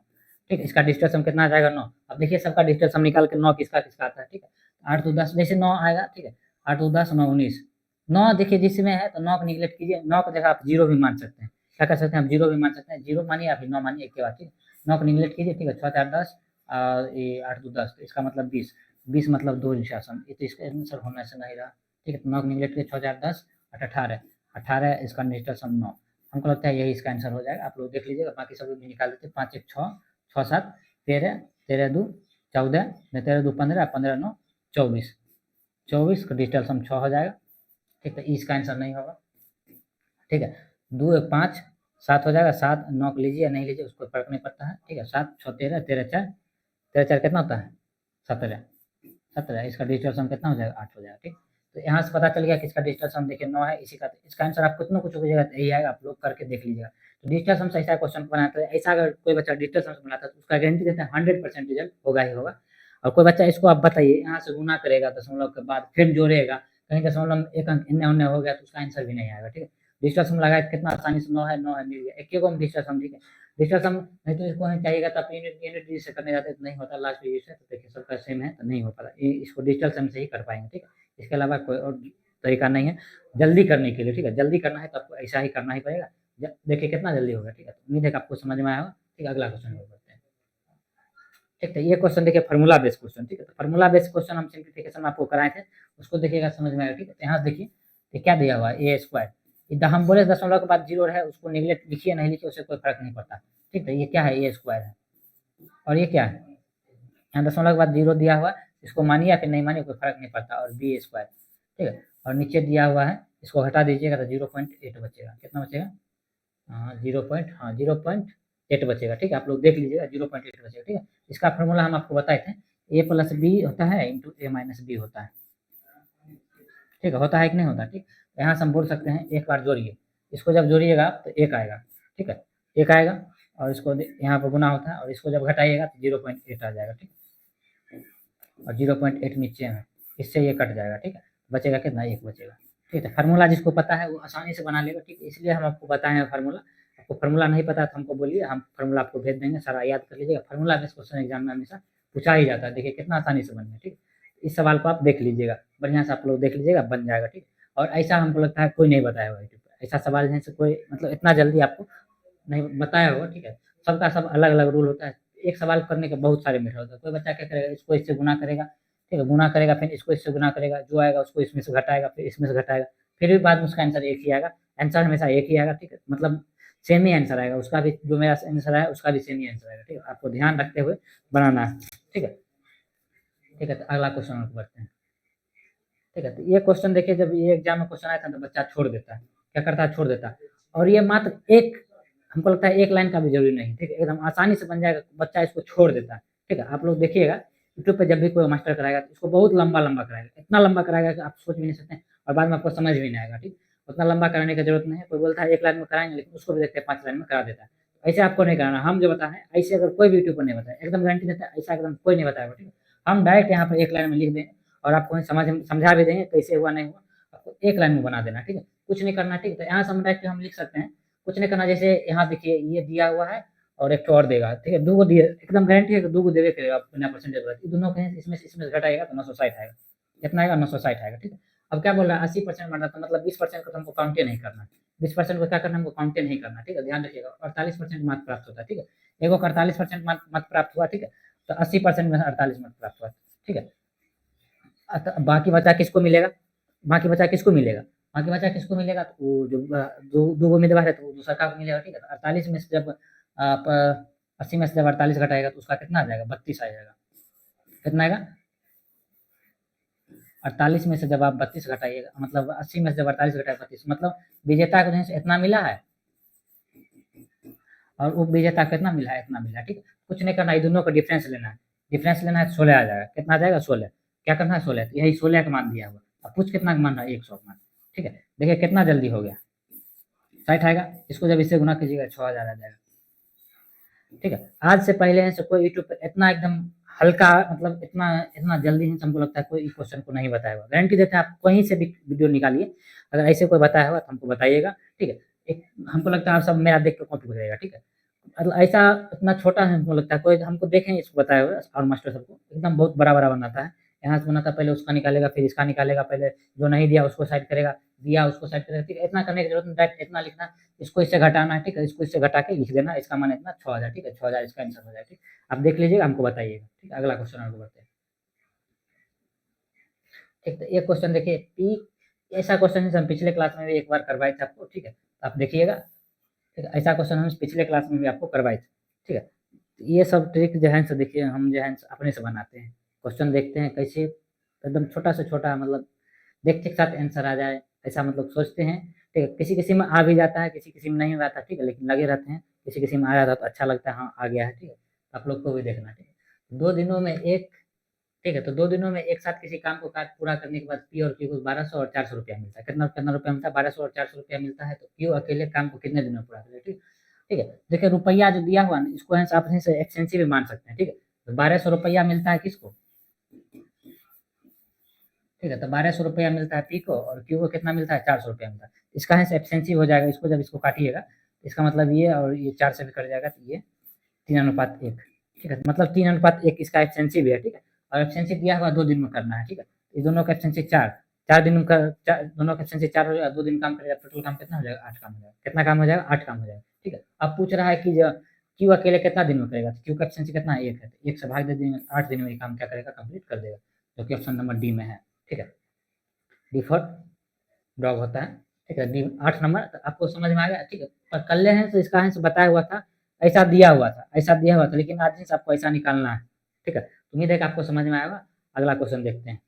ठीक है। इसका डिजिटल सम कितना आ जाएगा 9। अब देखिए सबका डिजिटल सम निकाल के 9 किसका किसका आता है, ठीक है। 8 2 10 जैसे 9 आएगा, ठीक है, 8 2 10 9 19, 9 देखिए जिसमें है तो 9 को निगलेक्ट कीजिए, 9 को जगह आप जीरो भी मान सकते हैं, क्या कर सकते हैं, हम जीरो भी मान सकते हैं, जीरो मानिए या फिर 9 मानिए, एक के बाद, ठीक है। 9 को निगलेक्ट कीजिए, ठीक है, 6 4 10, और ये 8 2 10, इसका मतलब 20, 20 मतलब 2 डिजिटल सम, ये तो इसका आंसर होना से नहीं रहा। ठीक है, तो 9 को निगलेक्ट किया 6 4 10 8 18 18 इसका डिजिटल सम 9। हमको लगता है यही इसका आंसर हो जाएगा। आप लोग देख लीजिएगा, बाकी सब लोग भी निकाल देते हैं। 5 1 6 6 7 13 13 2 14 13 2 15 15 9 24 24 का डिजिटल सम 6 हो जाएगा। ठीक है, इसका आंसर नहीं होगा। ठीक है, 2 1 5 7 हो जाएगा। 7 9 को लीजिए या नहीं लीजिए उसको फर्क नहीं पड़ता है। ठीक है, 7 6 13 13 4 13 4 कितना होता है 17 17, इसका डिजिटल सम कितना हो जाएगा 8 हो जाएगा। ठीक, तो यहाँ से पता चल गया कि इसका डिजिटल सम देखिए 9 है, इसी का इसका आंसर आप कुछ ना कुछ कीजिएगा यही आएगा। आप लोग करके देख लीजिएगा। तो डिजिटल सम से ऐसा क्वेश्चन बनाता है, ऐसा अगर कोई बच्चा डिजिटल सम बनाता है तो उसका गारंटी देता है 100% रिजल्ट होगा ही होगा। और कोई बच्चा इसको आप बताइए यहाँ से गुना करेगा दशमलव के बाद फिर जोड़ेगा, कहीं दशमलव एक अंक इन्ने उन्ने हो गया तो उसका आंसर भी नहीं आएगा। ठीक है, डिजिटल सम लगाए कितना आसानी से 9 है 9 है मिल गया, एक को डिजिटल सम। ठीक है, डिजिटल सम नहीं तो इसको नहीं चाहिएगा तो आप यूनिट यूनिट डिजिट से करने जाते तो नहीं होता, लास्ट डिजिट से तो देखिए सबका सेम है तो नहीं हो पाता। इसको डिजिटल सम से ही कर पाएंगे। ठीक है, इसके अलावा कोई और तरीका नहीं है जल्दी करने के लिए। ठीक है, जल्दी करना है तो आपको ऐसा ही करना ही पड़ेगा। देखिए कितना जल्दी होगा। ठीक है, तो उम्मीद है कि आपको समझ में आया होगा। ठीक है, अगला क्वेश्चन करते हैं। ठीक है, ये क्वेश्चन देखिए फार्मूला बेस्ड क्वेश्चन। ठीक है, तो फार्मूला बेस्ड क्वेश्चन हम सिंप्लीफिकेशन में आपको कराए थे, उसको देखिएगा समझ में आएगा। ठीक है, तो यहाँ देखिए ये क्या दिया हुआ है ए स्क्वायर, इधर हम बोले दशमलव के बाद जीरो है, उसको निगलेक्ट लिखिए नहीं लिखिए उससे कोई फर्क नहीं पड़ता। ठीक है, ये क्या है ए स्क्वायर है और ये क्या है, यहाँ दशमलव के बाद जीरो दिया हुआ है, इसको मानिए या फिर नहीं मानिए कोई फर्क नहीं पड़ता। और बी स्क्वायर, ठीक है, और नीचे दिया हुआ है इसको हटा दीजिएगा तो 0.8 बचेगा। कितना बचेगा, हाँ 0.8 बचेगा। ठीक है, आप लोग देख लीजिएगा 0.8 बचेगा। ठीक है, इसका फॉर्मूला हम आपको बताए थे, ए प्लस बी होता है इंटू ए माइनस बी होता है। ठीक है, होता है कि नहीं होता। ठीक, तो यहाँ से हम बोल सकते हैं एक बार जोड़िए, इसको जब जोड़िएगा तो एक आएगा। ठीक है, एक आएगा और इसको यहाँ पर गुना होता है और इसको जब घटाइएगा तो 0.8 आ जाएगा। ठीक, और 0.8 नीचे में, इससे ये कट जाएगा। ठीक है, बचेगा कितना, एक बचेगा। ठीक है, फार्मूला जिसको पता है वो आसानी से बना लेगा। ठीक है, इसलिए हम आपको बताए हैं फार्मूला। आपको फार्मूला नहीं पता तो हमको बोलिए, हम फार्मूला आपको भेज देंगे, सारा याद कर लीजिएगा। फार्मूला बेस्ड क्वेश्चन एग्जाम में हमेशा पूछा ही जाता है। देखिए कितना आसानी से बन गया। ठीक, इस सवाल को आप देख लीजिएगा, बढ़िया से आप लोग देख लीजिएगा, बन जाएगा। ठीक, और ऐसा हमको लगता है कोई नहीं बताया होगा यूट्यूब पर, ऐसा सवाल है कोई मतलब इतना जल्दी आपको नहीं बताया होगा। ठीक है, सबका सब अलग अलग रूल होता है, एक सवाल करने के बहुत सारे मेथड होते हैं। कोई बच्चा क्या करेगा, इसको इससे गुना करेगा, ठीक है, गुना करेगा, फिर इसको इससे गुना करेगा, जो आएगा उसको इसमें से घटाएगा, फिर इसमें से घटाएगा, फिर भी बाद में उसका आंसर एक ही आएगा। आंसर हमेशा एक ही आएगा। ठीक है, मतलब सेम ही आंसर आएगा, उसका भी जो मेरा आंसर है उसका भी सेम ही आंसर आएगा। ठीक है, आपको ध्यान रखते हुए बनाना है। ठीक है, ठीक है, तो अगला क्वेश्चन आपको बढ़ते हैं। ठीक है, तो ये क्वेश्चन देखिए, जब ये एग्जाम में क्वेश्चन आया था तो बच्चा छोड़ देता है, क्या करता है, छोड़ देता है। और ये मात्र एक, हमको लगता है एक लाइन का भी जरूरी नहीं। ठीक है, एकदम आसानी से बन जाएगा, बच्चा इसको छोड़ देता है। ठीक है, आप लोग देखिएगा यूट्यूब पे जब भी कोई मास्टर कराएगा तो इसको बहुत लंबा लंबा कराएगा, इतना लंबा कराएगा कि आप सोच भी नहीं सकते और बाद में आपको समझ भी नहीं आएगा। ठीक, उतना लंबा कराने की जरूरत नहीं है। कोई बोलता है एक लाइन में कराएंगे, लेकिन उसको भी देखते हैं 5 लाइन में करा देता है। ऐसे आपको नहीं कराना, हम जो बताए ऐसे अगर कोई भी यूट्यूब पर नहीं बताए, एकदम गारंटी देता है ऐसा एकदम कोई नहीं बताएगा। ठीक है, हम डायरेक्ट यहाँ पर एक लाइन में लिख देंगे और आपको समझा भी देंगे कैसे हुआ नहीं हुआ, आपको एक लाइन में बना देना। ठीक है, कुछ नहीं करना। ठीक है, तो यहाँ से हम डायरेक्ट हम लिख सकते हैं, कुछ नहीं करना। जैसे यहाँ देखिए ये दिया हुआ है और एक और देगा। ठीक है, दो को दिए, एकदम गारंटी है कि दो को देवे करेगा बिना परसेंटेज बताए, दोनों कहीं इसमें से घटाएगा तो 960 आएगा। कितना आएगा, 960 आएगा। ठीक है, अब क्या बोल रहा है 80% बढ़ना, तो मतलब 20% को तो हमको काउंटे नहीं करना, 20% को क्या करना, हमको काउंटे नहीं करना। ठीक है, ध्यान रखिएगा। 48% मार्क प्राप्त होता है। ठीक है, एगो का 48% मार्क प्राप्त हुआ। ठीक है, तो 80% में 48 मार्क प्राप्त हुआ। ठीक है, बाकी बचा किसको मिलेगा, बाकी बचा किसको मिलेगा, बाकी बचा किसको मिलेगा, तो वो जो दो उम्मीदवार है तो वो दूसरा का मिलेगा। ठीक है, तो 48 में से जब आप 80 में से जब 48 घटाएगा तो उसका कितना आ जाएगा, 32 आ जाएगा। कितना आएगा, 48 में से जब आप 32 घटाइएगा, मतलब 80 में से जब 48 घटाए 32, मतलब विजेता को जो इतना मिला है और उप विजेता कितना मिला है, इतना मिला है। ठीक है, कुछ नहीं करना, ये दोनों का डिफरेंस लेना है। डिफरेंस लेना है, 16 आ जाएगा। कितना आ जाएगा, 16। क्या करना है, 16, यही 16 का मान दिया हुआ। अब कुछ कितना का मान रहा है, 100 का मान। ठीक है, देखिए कितना जल्दी हो गया, 60 आएगा। इसको जब इससे गुना कीजिएगा 6000 आ जाएगा। ठीक है, आज से पहले से कोई यूट्यूब पर इतना एकदम हल्का, मतलब इतना इतना जल्दी ही हमको लगता है कोई क्वेश्चन को नहीं बताया होगा। गारंटी देते हैं, आप कहीं से भी वीडियो निकालिए, अगर ऐसे कोई बताया होगा तो हमको बताइएगा। ठीक है, एक हमको लगता है आप सब मेरा देख के कॉपी करिएगा। ठीक है, मतलब ऐसा इतना छोटा है, हमको लगता है कोई हमको देखें इसको बताया हुआ और मास्टर सबको एकदम बहुत बड़ा बड़ा बनाता है। यहाँ से बनाता है, पहले उसका निकालेगा फिर इसका निकालेगा, पहले जो नहीं दिया उसको साइड करेगा, दिया उसको साइड करेगा। ठीक है, इतना करने की जरूरत नहीं, डायरेक्ट इतना लिखना, इसको इससे घटाना है। ठीक है, इसको इससे घटा के लिख देना, इसका मान इतना 6000। ठीक है, 6000 इसका आंसर हो जाएगा। ठीक, आप देख लीजिएगा, हमको बताइएगा। ठीक है, अगला क्वेश्चन आपको बताते हैं। ठीक, तो एक क्वेश्चन देखिए पी, ऐसा क्वेश्चन हम पिछले क्लास में भी एक बार करवाए थे आपको, ठीक है, तो आप देखिएगा, ठीक है, ऐसा क्वेश्चन हम पिछले क्लास में भी आपको करवाए थे, ठीक है। तो ये सब ट्रिक जो है सो देखिए हम जो है अपने से बनाते हैं, क्वेश्चन देखते हैं कैसे एकदम छोटा से छोटा, मतलब देखते के साथ आंसर आ जाए, ऐसा मतलब सोचते हैं, ठीक है। किसी किसी में आ भी जाता है, किसी किसी में नहीं आता, ठीक है, लेकिन लगे रहते हैं, किसी किसी में आ जाता है तो अच्छा लगता है, हाँ आ गया है, ठीक है, आप लोग को भी देखना, ठीक है। 2 दिनों में एक, ठीक है, तो 2 दिनों में एक साथ किसी काम को काज पूरा करने के बाद पी और क्यू को 1200 और 400 रुपया मिलता है, कितना कितना रुपया मिलता है, 1200 और 400 रुपया मिलता है, तो क्यू अकेले काम को कितने दिनों में पूरा करेगा, ठीक, ठीक है। देखिए रुपया जो दिया हुआ ना, इसको है आप से एक्सपेंसिव भी मान सकते हैं, ठीक है, तो 1200 रुपया मिलता है किसको, ठीक है, तो 1200 रुपया मिलता है पी को, और क्यू को कितना मिलता है, 400 रुपया मिलता है, इसका है एक्सपेंसिव हो जाएगा, इसको जब इसको काटिएगा, इसका मतलब ये और ये 4 से भी कट जाएगा, तो ये 3:1, ठीक है, मतलब 3:1 इसका एक्सपेंसिव है, ठीक है, और एक्सपेंसिव दिया हुआ 2 दिन में करना है, ठीक है, ये दोनों का एक्सपेंसिव 4 दिन में दोनों का एक्सपेंसिव 4 हो जाएगा, 2 दिन काम करेगा, टोटल काम कितना हो जाएगा, 8 काम हो जाएगा, कितना काम हो जाएगा, 8 काम हो जाएगा, ठीक है। अब पूछ रहा है कि जो क्यू अकेले कितना दिन में करेगा, तो क्यू का एक्सपेंसिव कितना है, 1 है, तो 1 से भाग दे देंगे, 8 दिन में ये काम क्या करेगा, कंप्लीट कर देगा, जो कि ऑप्शन नंबर डी में है, ठीक है, डी फॉर ड्रॉप होता है, ठीक है, डी 8 नंबर, तो आपको समझ में आ गया, ठीक है। पर कर ले हैं तो इसका आंसर बताया हुआ था, ऐसा दिया हुआ था, ऐसा दिया हुआ था, लेकिन आज से आपको ऐसा निकालना है, ठीक है। उम्मीद है कि आपको समझ में आएगा। अगला क्वेश्चन देखते हैं,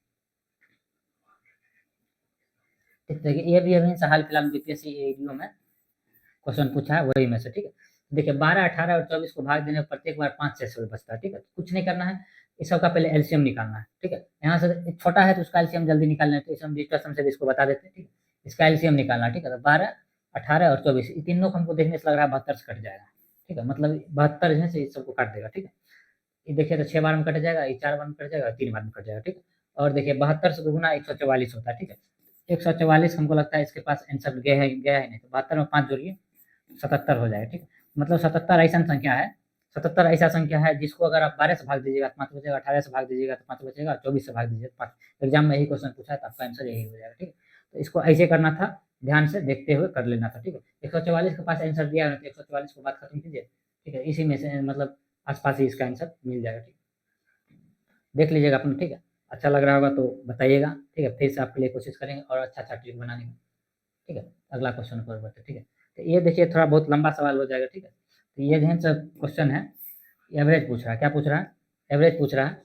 ठीक, देखिए ये भी अभी हाल फिलहाल बीपीएससी एडीओ में क्वेश्चन पूछा है वही में से, ठीक है। देखिए 12, 18 और 24 को भाग देने पर प्रत्येक बार 5 से बचता है, ठीक है, तो कुछ नहीं करना है, इस सब का पहले एलसीएम निकालना है, ठीक है। यहाँ से छोटा है तो उसका एलसीएम जल्दी निकालना है, तो इसे हम डिजिटल सम से भी इसको बता देते हैं, ठीक है, इसका एलसीएम निकालना है, ठीक है, तो 12, 18 और 24 ये तीनों को हमको देखने से लग रहा है 72 से कट जाएगा, ठीक है, मतलब 72 है से इस सबको काट देगा, ठीक है। ये देखिए तो 6 बार में कट जाएगा, ये 4 बार में कट जाएगा, 3 बार में कट जाएगा, ठीक है। और देखिए 72 से गुना 144 होता है, ठीक है, 144 हमको लगता है इसके पास आंसर गया है नहीं, तो 72 में 5 जोड़िए, 77 हो जाएगा, ठीक है। मतलब 77 ऐसा संख्या है, 77 ऐसा संख्या है जिसको अगर आप 12 से भाग दीजिएगा तो 5 बचेगा, 18 से भाग दीजिएगा तो 5 बचेगा, 24 से भाग दीजिएगा तो 5। एग्जाम में यही क्वेश्चन पूछा है तो आपका आंसर यही हो जाएगा, ठीक है। तो इसको ऐसे करना था, ध्यान से देखते हुए कर लेना था, ठीक है। 144 के पास आंसर दिया है तो 144 को बात खत्म कीजिए, ठीक है, इसी में से मतलब आसपास ही इसका आंसर मिल जाएगा, ठीक है। देख लीजिएगा अपना, ठीक है, अच्छा लग रहा होगा तो बताइएगा, ठीक है, फिर से आपके लिए कोशिश करेंगे और अच्छा अच्छा ट्रिक बनाने की, ठीक है। अगला क्वेश्चन पर बढ़ते, ठीक है, तो ये देखिए थोड़ा बहुत लंबा सवाल हो जाएगा, ठीक है। तो ये जो है सब क्वेश्चन है, एवरेज पूछ रहा है, क्या पूछ रहा है, एवरेज पूछ रहा है,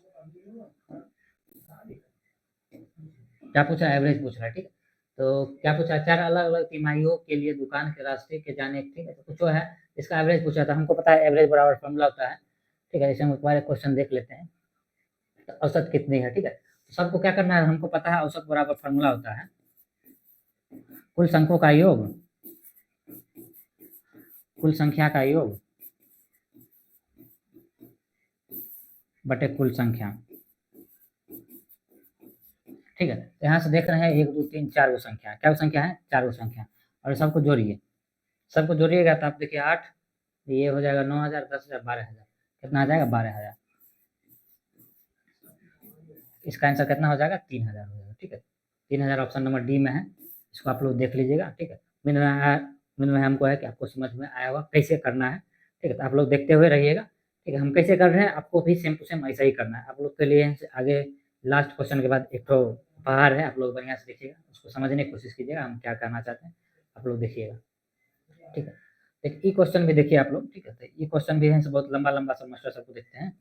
क्या पूछा है, एवरेज पूछ रहा है, ठीक है। तो क्या पूछा है, 4 अलग अलग तिमाहियों के लिए दुकान के रास्ते के जाने, ठीक है, तो कुछ है, इसका एवरेज पूछा था, हमको पता है एवरेज बराबर फॉर्मूला होता है, ठीक है, जैसे हम एक बार क्वेश्चन देख लेते हैं, तो औसत कितनी है, ठीक है, तो सबको क्या करना है, हमको पता है औसत बराबर फॉर्मूला होता है कुल संख्यों का योग, कुल संख्या का योग बटे कुल संख्या, ठीक है। तो यहाँ से देख रहे हैं 1, 2, 3, 4 वो संख्या, क्या वो संख्या है, 4 वो संख्या, और सबको जोड़िए, सबको जोड़िएगा तो आप देखिए 8, ये हो जाएगा 9,000, 10,000, 12,000, कितना आ जाएगा, 12,000, इसका आंसर कितना हो जाएगा, 3,000 हो जाएगा, ठीक है। 3,000 ऑप्शन नंबर डी में है, इसको आप लोग देख लीजिएगा, ठीक है। मीन में हमको है कि आपको समझ में आया हुआ कैसे करना है, ठीक है, तो आप लोग देखते हुए रहिएगा, ठीक है। हम कैसे कर रहे हैं, आपको भी सेम टू सेम ऐसा ही करना है, आप लोग के लिए आगे लास्ट क्वेश्चन के बाद एक तो उपहार है, आप लोग बढ़िया से देखिएगा, उसको समझने की कोशिश कीजिएगा हम क्या करना चाहते हैं, आप लोग देखिएगा, ठीक है। एक ई क्वेश्चन भी देखिए आप लोग, ठीक है, तो ई क्वेश्चन भी है बहुत लंबा लंबा सब मास्टर सबको देखते हैं,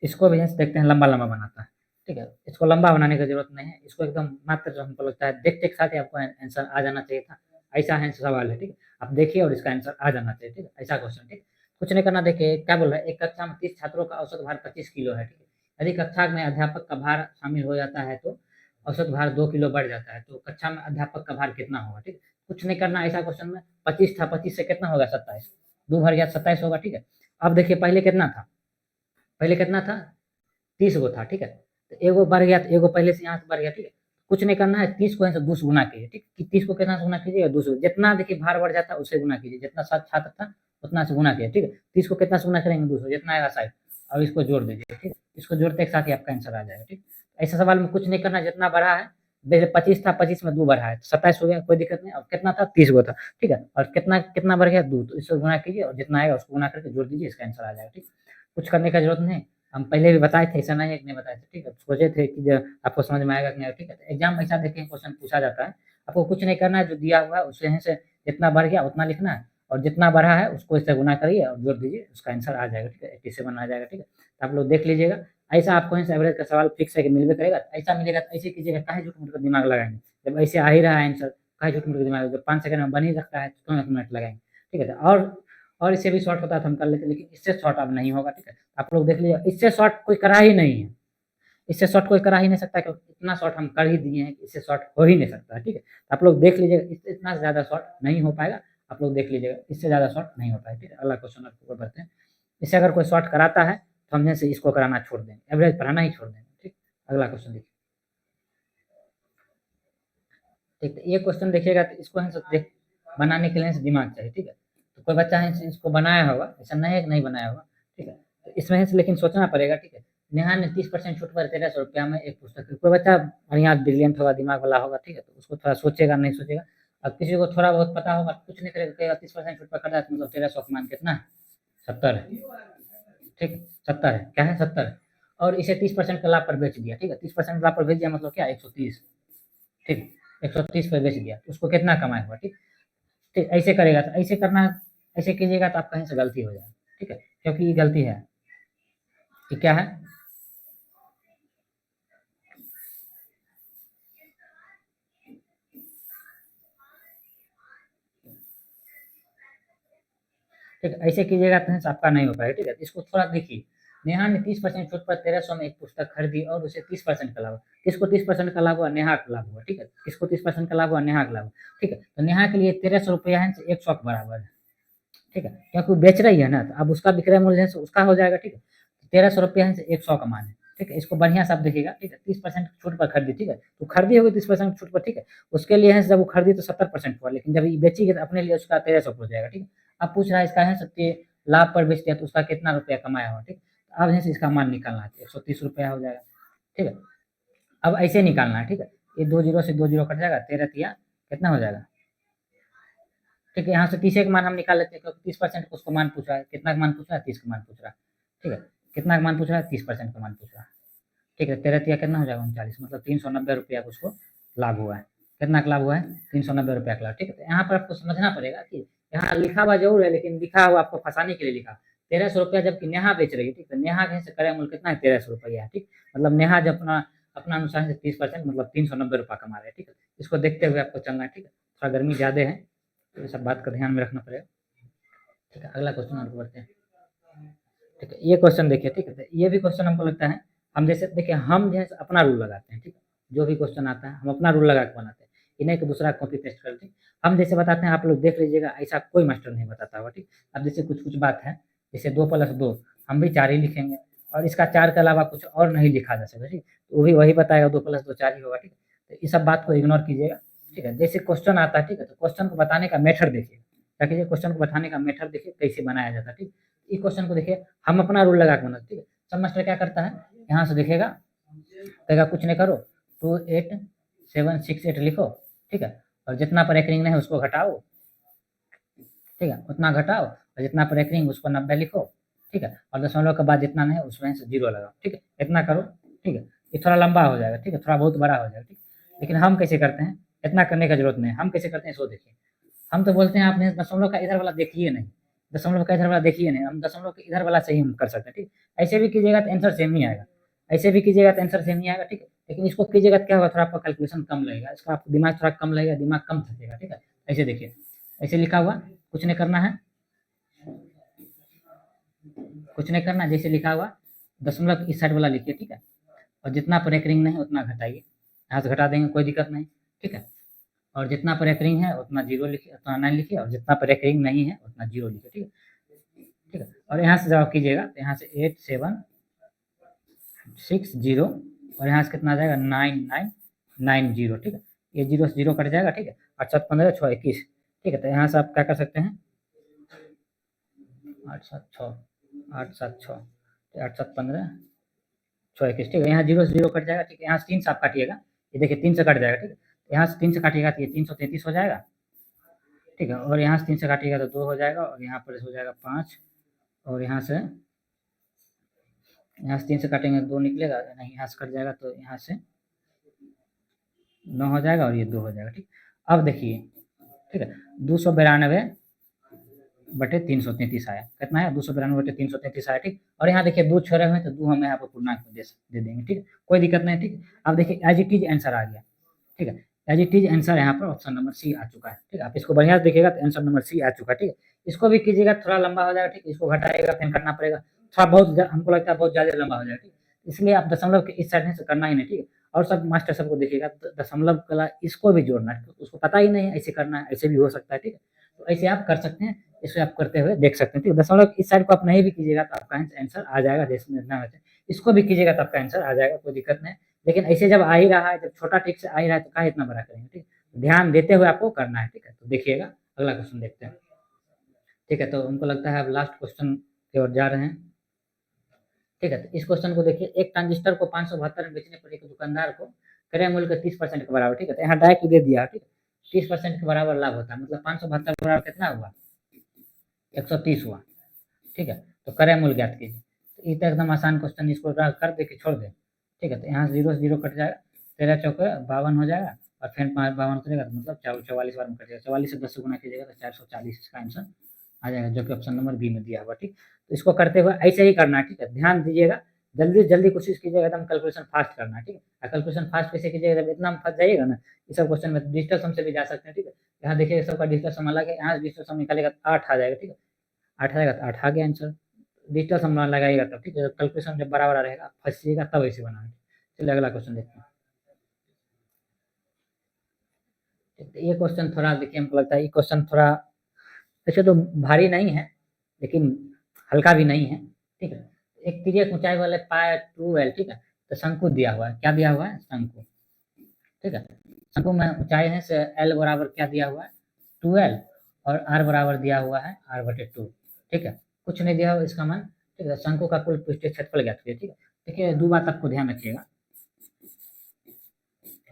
इसको भी देखते हैं लंबा लंबा बनाता है, ठीक है, इसको लंबा बनाने की जरूरत नहीं है, इसको एकदम मात्र जो हमको लगता है देखते के साथ ही आपको आंसर आ जाना चाहिए था, ऐसा है सवाल है, ठीक है, आप देखिए और इसका आंसर आ जाना चाहिए, ठीक है, ऐसा क्वेश्चन, ठीक, कुछ नहीं करना। देखिए क्या बोल रहा है, एक कक्षा में 30 छात्रों का औसत भार 25 किलो है, ठीक है, यदि कक्षा में अध्यापक का भार शामिल हो जाता है तो औसत भार 2 किलो बढ़ जाता है, तो कक्षा में अध्यापक का भार कितना होगा, ठीक है, कुछ नहीं करना, ऐसा क्वेश्चन में 25 था, 25 से कितना होगा, 27, 2 भर गया 27 होगा, ठीक है। अब देखिए पहले कितना था, पहले कितना था, 30 गो था, ठीक है, तो एगो बढ़ गया, तो एगो पहले से यहाँ से बढ़ गया, ठीक है, कुछ नहीं करना है, 30 को यहाँ से 2 से गुना कीजिए, ठीक, कि 30 को कितना से गुना कीजिए, 2 से, जितना देखिए भार बढ़ जाता है उससे गुना कीजिए, जितना सात छात्र था उतना से गुना कीजिए, ठीक है, 30 को कितना से गुना करेंगे, 200, जितना आएगा 60, और इसको जोड़ दीजिए, ठीक, इसको जोड़ते एक साथ ही आपका आंसर आ जाएगा, ठीक। ऐसा सवाल में कुछ नहीं करना, जितना बढ़ा है, जैसे 25 था, 25 में 2 बढ़ा है, 27 हो गया, कोई दिक्कत नहीं, और कितना था, 30 गो था, ठीक है, और कितना कितना बढ़ गया, 2, तो इसको गुना कीजिए और जितना आएगा उसको गुना करके जोड़ दीजिए, इसका आंसर आ जाएगा, ठीक, कुछ करने का जरूरत नहीं, हम पहले भी बताए थे, ऐसा नहीं है कि नहीं बताए थे, ठीक है। सोचे थे कि जो आपको समझ में आएगा कि नहीं, ठीक है। तो एग्जाम ऐसा देखें, क्वेश्चन पूछा जाता है, आपको कुछ नहीं करना है, जो दिया हुआ है उससे यहाँ से जितना बढ़ गया उतना लिखना है, और जितना बढ़ा है उसको इससे गुना करिए और जोड़ दीजिए, उसका आंसर आ जाएगा, ठीक है। 87 आ जाएगा, ठीक है। तो आप लोग देख लीजिएगा। ऐसा आपको यहाँ से एवरेज का सवाल फिक्स है कि मिलवे करेगा, ऐसा मिलेगा तो ऐसे कीजिएगा, काहे झूठ मूठ का दिमाग लगाएंगे, जब ऐसे आ ही रहा है आंसर, काहे झूठ मूठ का दिमाग, जब 5 सेकंड में बन ही सकता है तो क्यों 1 मिनट लगाएंगे, ठीक है। और इससे भी शॉर्ट होता है तो हम कर लेते, लेकिन इससे शॉर्ट अब नहीं होगा, ठीक है। आप लोग देख लीजिए, इससे शॉर्ट कोई करा ही नहीं है, इससे शॉर्ट कोई करा ही नहीं सकता, क्योंकि इतना शॉर्ट हम कर ही दिए हैं कि इससे शॉर्ट हो ही नहीं सकता, ठीक है। तो आप लोग देख लीजिएगा, इससे इतना से ज़्यादा शॉर्ट नहीं हो पाएगा, आप लोग देख लीजिएगा, इससे ज़्यादा शॉर्ट नहीं हो पाएगा, ठीक है। अगला क्वेश्चन आपको बढ़ते हैं। इससे अगर कोई शॉर्ट कराता है तो हम जैसे इसको कराना छोड़ देंगे, एवरेज पढ़ाना ही छोड़ देंगे, ठीक। अगला क्वेश्चन देखिए, ठीक है। ये क्वेश्चन देखिएगा तो इसको है देख बनाने के लिए दिमाग चाहिए, ठीक है। तो कोई बच्चा है इसको बनाया होगा, ऐसा नहीं है कि नहीं बनाया होगा, ठीक है। तो इसमें से लेकिन सोचना पड़ेगा, ठीक है। नेहा ने 30% छूट पर 1300 रुपया में एक पुस्तक, कोई बच्चा बढ़िया ब्रिलियंट होगा, दिमाग वाला होगा, ठीक है, तो उसको थोड़ा सोचेगा, नहीं सोचेगा। अब किसी को थोड़ा बहुत पता होगा, कुछ नहीं करेगा, 30% छूट पर खरीदा तो मतलब 1300 का मान कितना है, 70 है, ठीक है। 70 है, क्या है, 70 है। और इसे 30% का लाभ पर बेच दिया, ठीक है। 30% लाभ पर बेच दिया मतलब क्या, 130, ठीक। 130 पर बेच दिया तो उसको कितना कमाया हुआ, ठीक। ठीक ऐसे करेगा तो ऐसे करना, ऐसे कीजिएगा तो आप कहीं से गलती हो जाए, ठीक है, क्योंकि ये गलती है, ये क्या है, ठीक है। ऐसे कीजिएगा तो आपका नहीं हो पाएगा, ठीक है। तो इसको थोड़ा देखिए, नेहा ने 30% छूट पर 1300 में एक पुस्तक खरीदी और उसे 30% का लाभ, किसको 30% का लाभ हुआ, नेहा का लाभ हुआ, ठीक है। किसको 30% का लाभ हुआ, नेहा का लाभ, ठीक है। तो नेहा के लिए 1300 रुपया है 100 के बराबर है, ठीक है, क्योंकि वो बेच रही है ना, तो अब उसका विक्रय मूल्य है उसका हो जाएगा, ठीक है। 1300 रुपया है 100 का मान है, ठीक है। इसको बढ़िया से आप देखिएगा, ठीक है। 30% छूट पर खरीदी, ठीक है, तो खरीदी होगी 30% छूट पर, ठीक है। उसके लिए है जब वो खरीदी तो 70% हुआ, लेकिन जब ये बेचेगी तो अपने लिए उसका 1300 हो जाएगा, ठीक है। अब पूछ रहा है इसका है सत्य लाभ पर बेच दिया तो उसका कितना रुपया कमाया हुआ, ठीक। अब यहाँ से इसका मान निकालना है, 130 रुपया हो जाएगा, ठीक है। अब ऐसे निकालना है, ठीक है। ये 2 जीरो से 2 जीरो कट जाएगा, 13 कितना हो जाएगा, ठीक है। यहाँ से 30 का मान हम निकाल लेते हैं, क्योंकि 30% उसको मान पूछ रहा है, कितना का मान पूछ रहा है, 30 का मान पूछ रहा है, ठीक है। कितना का मान पूछ रहा है, 30% का मान पूछ रहा है, ठीक है। 13 कितना हो जाएगा, 39, मतलब 390 रुपया का उसको लाभ हुआ है। कितना का लाभ हुआ है, 390 रुपया का लाभ, ठीक है। तो यहाँ पर आपको समझना पड़ेगा कि यहाँ लिखा हुआ जरूर है, लेकिन लिखा हुआ आपको फंसाने के लिए लिखा, 1300 रुपया जबकि नेहा बेच रही है, ठीक है। नेहा कहीं से क्रय मूल्य कितना है, 1300 रुपया है, ठीक। मतलब नेहा जब अपना अपना अनुसार से 30% मतलब 390 रुपया कमा रहे हैं, ठीक है। इसको देखते हुए आपको चलना है, ठीक है। थोड़ा गर्मी ज्यादा है तो ये सब बात का ध्यान में रखना पड़ेगा, ठीक है। अगला क्वेश्चन आपको बढ़ते हैं, ठीक है। ये क्वेश्चन देखिए, ठीक है। तो ये भी क्वेश्चन हमको लगता है, हम जैसे देखिए, हम जैसे अपना रूल लगाते हैं, ठीक है। जो भी क्वेश्चन आता है हम अपना रूल लगा के बनाते हैं, इन्हें कि दूसरा कॉपी पेस्ट करते हैं। हम जैसे बताते हैं आप लोग देख लीजिएगा, ऐसा कोई मास्टर नहीं बताता होगा, ठीक। अब जैसे कुछ कुछ बात है, जैसे 2+2 हम भी 4 ही लिखेंगे, और इसका 4 के अलावा कुछ और नहीं लिखा जा सकता, ठीक। तो वो भी वही बताएगा, 2+2 4 ही होगा, ठीक। तो इस सब बात को इग्नोर कीजिएगा, ठीक है। जैसे क्वेश्चन आता है, ठीक है, तो क्वेश्चन को बताने का मेथड देखिए, क्या कीजिए, क्वेश्चन को बताने का मेथड देखिए कैसे बनाया जाता है, ठीक। इस क्वेश्चन को देखिए, हम अपना रूल लगा के बनाते, ठीक है। सब मास्टर क्या करता है, यहाँ से देखेगा, कहेगा कुछ नहीं करो, 28768 लिखो, ठीक है। और जितना पर एक रिंग नहीं है उसको घटाओ, ठीक है, उतना घटाओ, और जितना पर एक रिंग उसको 90 लिखो, ठीक है। और दशमलव के बाद जितना नहीं है उसमें से 0 लगाओ, ठीक है। इतना करो, ठीक है। ये थोड़ा लंबा हो जाएगा, ठीक है, थोड़ा बहुत बड़ा हो जाएगा, ठीक। लेकिन हम कैसे करते हैं, इतना करने का जरूरत नहीं है, हम कैसे करते हैं इसको देखिए। हम तो बोलते हैं आपने दशमलव का इधर वाला देखिए नहीं, दशमलव का इधर वाला देखिए नहीं, हम दशमलव के इधर वाला से ही हम कर सकते हैं, ठीक। ऐसे भी कीजिएगा तो आंसर सेम ही आएगा, ऐसे भी कीजिएगा तो आंसर सेम ही आएगा, ठीक है। लेकिन इसको कीजिएगा तो क्या होगा, थोड़ा आपका कैलकुलेशन कम लगेगा, इसका आपको दिमाग थोड़ा कम लगेगा, दिमाग कम थकेगा, ठीक है। ऐसे देखिए, ऐसे लिखा हुआ, कुछ नहीं करना है, कुछ नहीं करना, जैसे लिखा हुआ दशमलव इस साइड वाला लिखिए, ठीक है। और जितना पर एक रिंग नहीं उतना घटाइए, यहाँ से घटा देंगे कोई दिक्कत नहीं, ठीक है। और जितना पर एक रिंग है उतना 0 लिखिए, उतना 9 लिखिए, और जितना पर एक रिंग नहीं है उतना 0 लिखिए, ठीक है, ठीक है। और यहाँ से जब आप कीजिएगा तो यहाँ से 8760, और यहाँ से कितना आ जाएगा, 9990, ठीक है। ये 0 से 0 कट जाएगा, ठीक है। 8×7=15, 6 21, ठीक है। तो यहाँ से आप क्या कर सकते हैं, 8 7 6, 8 7 6, 8 7 15 6 21, ठीक है। यहाँ 0 से 0 कट जाएगा, ठीक है। यहाँ से 3 से आप काटिएगा, ये देखिए 3 से कट जाएगा, ठीक है। यहाँ से 3 से काटिएगा तो ये 333 हो जाएगा, ठीक है। और यहाँ से 3 से काटिएगा तो 2 हो जाएगा, और यहाँ पर हो जाएगा 5, और यहाँ से यहाँ से 3 से काटेंगे 2 निकलेगा, नहीं यहाँ से कट जाएगा तो यहाँ से 9 हो जाएगा और ये 2 हो जाएगा, ठीक। अब देखिए, ठीक है, 292 बटे 333 आया, कितना है 292 बटे 333 आया, ठीक। और यहाँ देखिए 2 छोड़े हुए तो 2 हम यहाँ पर पूर्णांक में दे देंगे, ठीक, कोई दिक्कत नहीं, ठीक। अब देखिए एज इट इज आंसर आ गया, ठीक है, एज इट इज आंसर यहाँ पर ऑप्शन नंबर सी आ चुका है, ठीक। आप इसको बढ़िया से देखिएगा तो आंसर नंबर सी आ चुका है, ठीक। इसको भी कीजिएगा, थोड़ा लंबा हो जाएगा, ठीक, इसको घटाएगा फिर करना पड़ेगा, थोड़ा बहुत हमको लगता है बहुत ज्यादा लंबा हो जाएगा, ठीक। इसलिए आप दशमलव के इस साइड से करना ही नहीं, ठीक। और सब मास्टर सबको देखिएगा दशमलव कला इसको भी जोड़ना है, उसको पता ही नहीं है ऐसे करना है, ऐसे भी हो सकता है, ठीक है, तो ऐसे आप कर सकते हैं, इसे आप करते हुए देख सकते हैं, ठीक। दशमलव इस साइड को आप नहीं भी कीजिएगा तो आपका आंसर आ जाएगा, जैसे इसको भी कीजिएगा तो आपका आंसर आ जाएगा, कोई दिक्कत नहीं। लेकिन ऐसे जब आ ही रहा है, जब छोटा ठीक से आ ही रहा है तो कहाँ इतना बड़ा करेंगे, ठीक। ध्यान देते हुए आपको करना है, ठीक है। तो देखिएगा अगला क्वेश्चन देखते हैं, ठीक है। तो उनको लगता है अब लास्ट क्वेश्चन की ओर जा रहे हैं, ठीक है। तो इस क्वेश्चन को देखिए, एक ट्रांजिस्टर को 572 में बेचने पर एक दुकानदार को क्रय मूल्य के 30% के बराबर, ठीक है। तो यहाँ डायरेक्ट दे दिया, ठीक है, 30% के बराबर लाभ होता है, मतलब 572 के बराबर कितना हुआ, 130 हुआ, ठीक है। तो क्रय मूल्य ज्ञात कीजिए, तो ये तो एकदम आसान क्वेश्चन, इसको कर दे के छोड़ दे, ठीक है। तो यहाँ 0 से 0 कट जाएगा, 13 चौके 52 हो जाएगा, और फिर 52 करेगा तो मतलब 44 बार में कट जाएगा, 44 से 10 से गुना कीजिएगा तो 440 इसका आंसर आ जाएगा, जो कि ऑप्शन नंबर बी में दिया हुआ, ठीक। तो इसको करते हुए ऐसे ही करना है, ठीक है, ध्यान दीजिएगा, जल्दी जल्दी कोशिश कीजिएगा, एकदम कैलकुलेशन फास्ट करना है, ठीक है। कैलकुलेशन फास्ट कैसे कीजिएगा, जब इतना फंस जाइएगा ना, इस सब क्वेश्चन में डिजिटल सम से भी जा सकते हैं, ठीक है। यहाँ देखिए सबका डिजिटल सम अलग है, यहाँ डिजिटल सम निकालेगा 8 आ जाएगा, ठीक है, 8 आएगा तो 8 आ गया आंसर, डिजिटल सम लगाइएगा तब, ठीक है, कैलकुलेशन जब बराबर रहेगा फंसीएगा तब ऐसे बनाना। चलिए अगला क्वेश्चन देखते हैं, ये क्वेश्चन थोड़ा देखिए, हमको लगता है ये क्वेश्चन थोड़ा वैसे तो भारी नहीं है, लेकिन हल्का भी नहीं है, ठीक है। एक तिर्यक ऊंचाई वाले पाए 2l, ठीक है, तो शंकु दिया हुआ है, क्या दिया हुआ है, शंकु, ठीक है। शंकु में ऊंचाई है से l बराबर क्या दिया हुआ है, 2l, और r बराबर दिया हुआ है r/2, ठीक है, कुछ नहीं दिया हुआ इसका मान, ठीक है। शंकु का कुल पृष्ठीय क्षेत्रफल ज्ञात कीजिए, ठीक है। देखिए दो बात आपको ध्यान रखिएगा,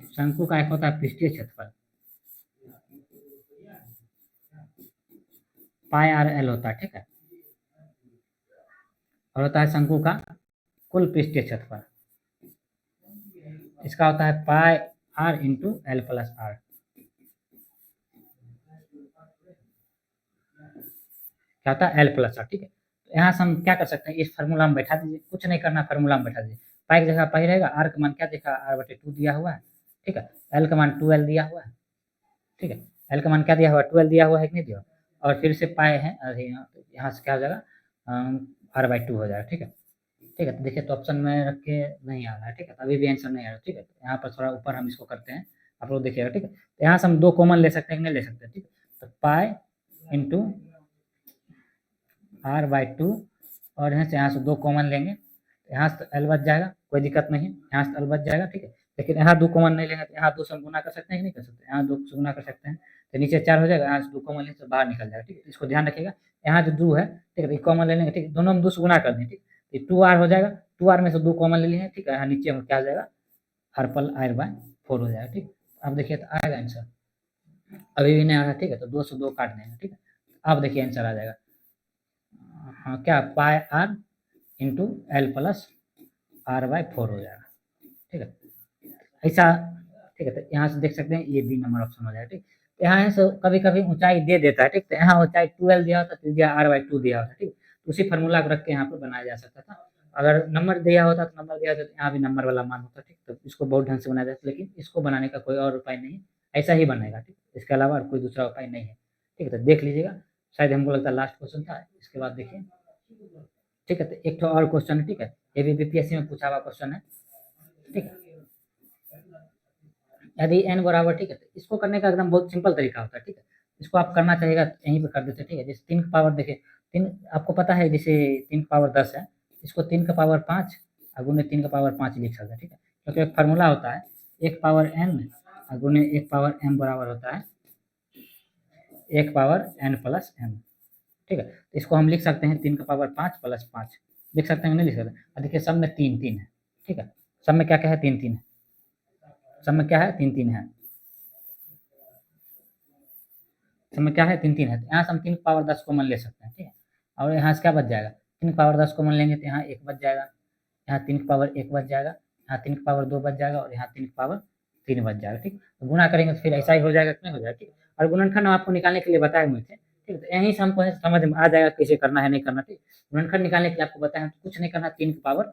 शंकु का एक होता है पृष्ठीय क्षेत्रफल, पाई आर एल होता है, ठीक है, और होता है शंकु का कुल पृष्ठीय क्षेत्रफल, इसका होता है pi r into l plus r, क्या होता है एल प्लस आर, ठीक है। तो यहाँ से हम क्या कर सकते हैं, इस फार्मूला में बैठा दीजिए, कुछ नहीं करना, फार्मूला में बैठा दीजिए, पाई की जगह पाई रहेगा, आर का मान क्या देखा, r/2 दिया हुआ है, ठीक है, एल का मान 2l दिया हुआ है, ठीक है, एल का मान क्या दिया हुआ है, 12 दिया हुआ है कि नहीं दिया, और फिर से पाए है, यहाँ से क्या हो जाएगा, r/2 हो जाएगा, ठीक है, ठीक है। तो देखिए तो ऑप्शन में रख के नहीं आ रहा है, ठीक है, तो अभी भी आंसर नहीं आ रहा, ठीक है। तो यहाँ पर थोड़ा ऊपर हम इसको करते हैं, आप लोग देखिएगा, ठीक है। तो यहाँ से हम 2 कॉमन ले सकते हैं कि नहीं ले सकते, ठीक है। तो पाई इंटू r/2, और यहाँ से 2 कॉमन लेंगे, तो यहाँ से एल बच जाएगा, कोई दिक्कत नहीं, यहाँ से एल बच जाएगा, ठीक है। लेकिन यहाँ 2 कॉमन नहीं लेंगे तो यहाँ 2 से गुना कर सकते हैं कि नहीं कर सकते, यहाँ 2 से गुना कर सकते हैं, तो नीचे 4 हो जाएगा, यहाँ से 2 कॉमन लेंगे तो बाहर निकल जाएगा, ठीक है। इसको ध्यान रखिएगा, यहाँ जो 2 है, ठीक है, कॉमन ले लेंगे, ठीक है, दोनों में 2 से गुना कर दें, ठीक, तो 2r हो जाएगा, 2r में से 2 कॉमन ले लिए, ठीक है, यहाँ नीचे में क्या हो जाएगा, r/4 हो जाएगा, ठीक। अब देखिए तो आएगा आंसर, अभी भी नहीं आ रहा, ठीक है, तो 2 से 2 काट देंगे, ठीक है। अब देखिए आंसर आ जाएगा, हाँ क्या, pi r into l plus r/4 हो जाएगा, ठीक है, ऐसा, ठीक है। तो यहाँ से देख सकते हैं ये बी नंबर ऑप्शन हो जाएगा, ठीक। तो यहाँ से कभी कभी ऊंचाई दे देता है, ठीक, तो यहाँ ऊंचाई 12 दिया होता, त्रिज्या r/2 दिया होता, ठीक, तो उसी फार्मूला को रख के यहाँ पर बनाया जा सकता था, अगर नंबर दिया होता तो नंबर दिया होता तो यहाँ भी नंबर वाला मान होता, ठीक। तो इसको बहुत ढंग से बनाया जाता, लेकिन इसको बनाने का कोई और उपाय नहीं, ऐसा ही बनेगा, ठीक, इसके अलावा और कोई दूसरा उपाय नहीं है, ठीक है। तो देख लीजिएगा, शायद हमको लगता है लास्ट क्वेश्चन था, इसके बाद देखिए, ठीक है। तो एक तो और क्वेश्चन है, ठीक है, ये भी बीपीएससी में पूछा हुआ क्वेश्चन है, ठीक है। यदि n बराबर, ठीक है, तो इसको करने का एकदम बहुत सिंपल तरीका होता है, ठीक है। इसको आप करना चाहिएगा यहीं पे कर देते, ठीक है। जैसे 3 का पावर देखिए, 3 आपको पता है, जैसे 3 का पावर 10 है, इसको 3 का पावर 5 गुने 3 का पावर 5 लिख सकते हैं, ठीक है, क्योंकि एक फार्मूला होता है 1 पावर n गुने 1 पावर m बराबर होता है 1 पावर n प्लस m, ठीक है। तो इसको हम लिख सकते हैं 3 का पावर 5 प्लस 5, लिख सकते हैं नहीं लिख सकते, और देखिए सब में 3 3 है, ठीक है, सब में क्या क्या है, 3 3 है, सब में क्या है, 3 3 है, इसमें क्या है, 3 3 है, तो यहाँ से हम 3 पावर 10 कॉमन ले सकते हैं, ठीक है। और यहाँ से क्या बच जाएगा, 3 पावर 10 कॉमन लेंगे तो यहाँ 1 बच जाएगा, यहाँ 3 की पावर 1 बच जाएगा, यहाँ 3 की पावर 2 बच जाएगा और यहाँ 3 की पावर 3 बच जाएगा, ठीक। तो गुणा करेंगे तो फिर ऐसा ही हो जाएगा कि नहीं हो जाएगा, ठीक। और गुणनखंड आपको निकालने के लिए बताए हुए थे, ठीक। तो यहीं से हमको समझ में आ जाएगा कैसे करना है, नहीं करना, ठीक। गुणनखंड निकालने के लिए आपको बताया कुछ नहीं करना, 3 की पावर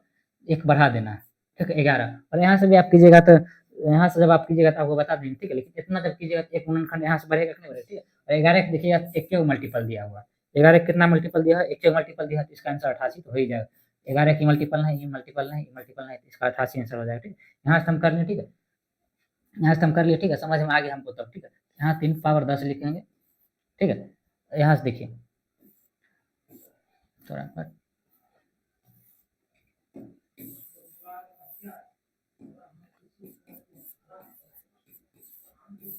1 बढ़ा देना है, ठीक है, 11। और यहाँ से भी आप कीजिएगा तो यहाँ से जब आप कीजिएगा तो आपको बता देंगे, ठीक है। लेकिन इतना जब कीजिएगा तो एक गुणनखंड यहाँ से बढ़ेगा कि नहीं बढ़ेगा, ठीक है। और 11 देखिएगा 1 के मल्टीपल दिया हुआ है, 11 कितना मल्टीपल दिया है, 1 के मल्टीपल दिया है, तो इसका आंसर 88 तो हो ही जाएगा। 11 की मल्टीपल नहीं, ये मल्टीपल नहीं, ये मल्टीपल नहीं, तो इसका 88 आंसर हो जाएगा, ठीक। यहाँ से हम कर लें, ठीक है, यहाँ से हम कर लिए, ठीक है, समझ में आ गया हमको तब, ठीक है। यहाँ 3 की पावर 10 लिखेंगे, ठीक है। यहाँ से देखिए थोड़ा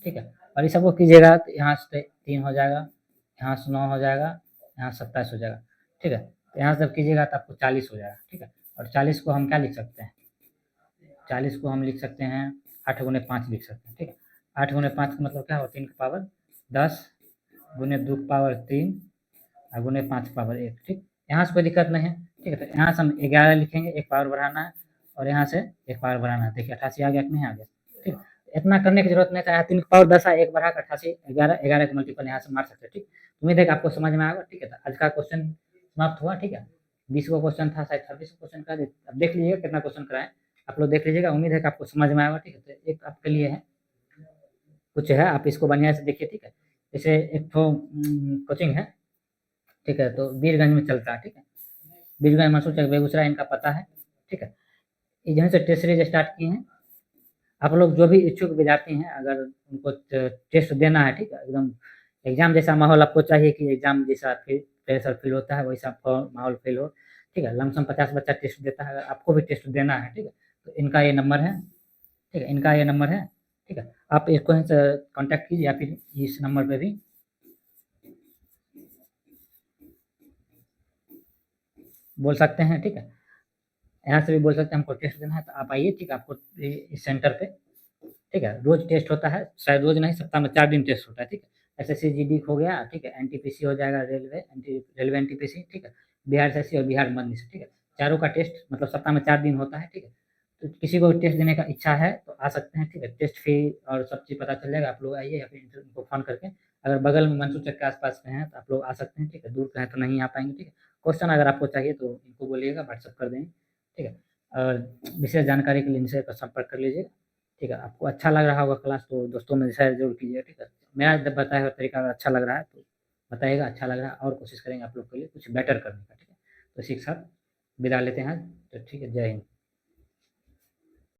ठीक है। और इस सबको कीजिएगा तो यहाँ से 3 हो जाएगा, यहाँ से 9 हो जाएगा, यहाँ 27 हो जाएगा, ठीक है। तो यहाँ से जब कीजिएगा तो आपको 40 हो जाएगा, ठीक है। और 40 को हम क्या लिख सकते हैं, 40 को हम लिख सकते हैं 8 गुने 5 लिख सकते हैं, ठीक है। 8 गुने 5 का मतलब क्या हो, 3 की पावर 10 गुने 2 की पावर 3 और गुने 5 की पावर 1, ठीक। यहाँ से कोई दिक्कत नहीं है, ठीक है। तो यहाँ से हम 11 लिखेंगे, एक पावर बढ़ाना है, और यहाँ से एक पावर बढ़ाना है, देखिए 88 आ गया कि नहीं आ गया, ठीक। इतना करने की जरूरत नहीं था, 3 की पावर 10 है, एक बढ़ा कर 88, 11, 11 का मल्टीपल यहाँ से मार सकते हैं, ठीक। उम्मीद है कि आपको समझ में आएगा, ठीक है। तो आज का क्वेश्चन समाप्त हुआ, ठीक है। 20 को क्वेश्चन था, शायद 26 क्वेश्चन का, अब देख लीजिएगा कितना क्वेश्चन कराएं, आप लोग देख लीजिएगा। उम्मीद है कि आपको समझ में आएगा, ठीक है। तो एक आपके लिए है, कुछ है, आप इसको बढ़िया से देखिए, ठीक है। जैसे एक तो कोचिंग है, ठीक है, तो वीरगंज में चलता है, ठीक है। वीरगंज मसूर चक बेगूसराय इनका पता है, ठीक है। ये जहाँ से टेस्ट सीरीज स्टार्ट किए हैं, आप लोग जो भी इच्छुक विद्यार्थी हैं, अगर उनको टेस्ट देना है, ठीक है, एकदम एग्जाम जैसा माहौल आपको चाहिए कि एग्जाम जैसा प्रेशर फील होता है वैसा माहौल फील हो, ठीक है। लमसम 50 बच्चा टेस्ट देता है, अगर आपको भी टेस्ट देना है, ठीक है, तो इनका ये नंबर है, ठीक है, इनका ये नंबर है, ठीक है। आप इसको कॉन्टैक्ट कीजिए या फिर इस नंबर पे भी बोल सकते हैं, ठीक है। यहाँ से भी बोल सकते हैं हमको टेस्ट देना है, तो आप आइए, ठीक है। आपको इस सेंटर पे, ठीक है, रोज टेस्ट होता है, शायद रोज नहीं, सप्ताह में 4 दिन टेस्ट होता है, ठीक है। एसएससी जीडी हो गया, ठीक है, एनटीपीसी हो जाएगा, रेलवे एनटीपीसी, ठीक है, बिहार एसएससी और बिहार मध्य से, ठीक है। चारों का टेस्ट मतलब सप्ताह में 4 दिन होता है, ठीक है। तो किसी को टेस्ट देने का इच्छा है तो आ सकते हैं, ठीक है। टेस्ट फी और सब चीज़ पता चल जाएगा, आप लोग आइए या फिर उनको फोन करके, अगर बगल में मंसूर चक के आसपास में है तो आप लोग आ सकते हैं, ठीक है। दूर का है तो नहीं आ पाएंगे, ठीक है। क्वेश्चन अगर आपको चाहिए तो इनको बोलिएगा, व्हाट्सअप कर देंगे, ठीक है। और विशेष जानकारी के लिए इनसे संपर्क कर लीजिए, ठीक है। आपको अच्छा लग रहा होगा क्लास तो दोस्तों में शेयर जरूर कीजिए, ठीक है। मेरा जब बताया हुआ तरीका अगर अच्छा लग रहा है तो बताइएगा, अच्छा लग रहा है और कोशिश करेंगे आप लोग के लिए कुछ बेटर करने का, ठीक है। तो इसी के साथ विदा लेते हैं, तो ठीक है, जय हिंद।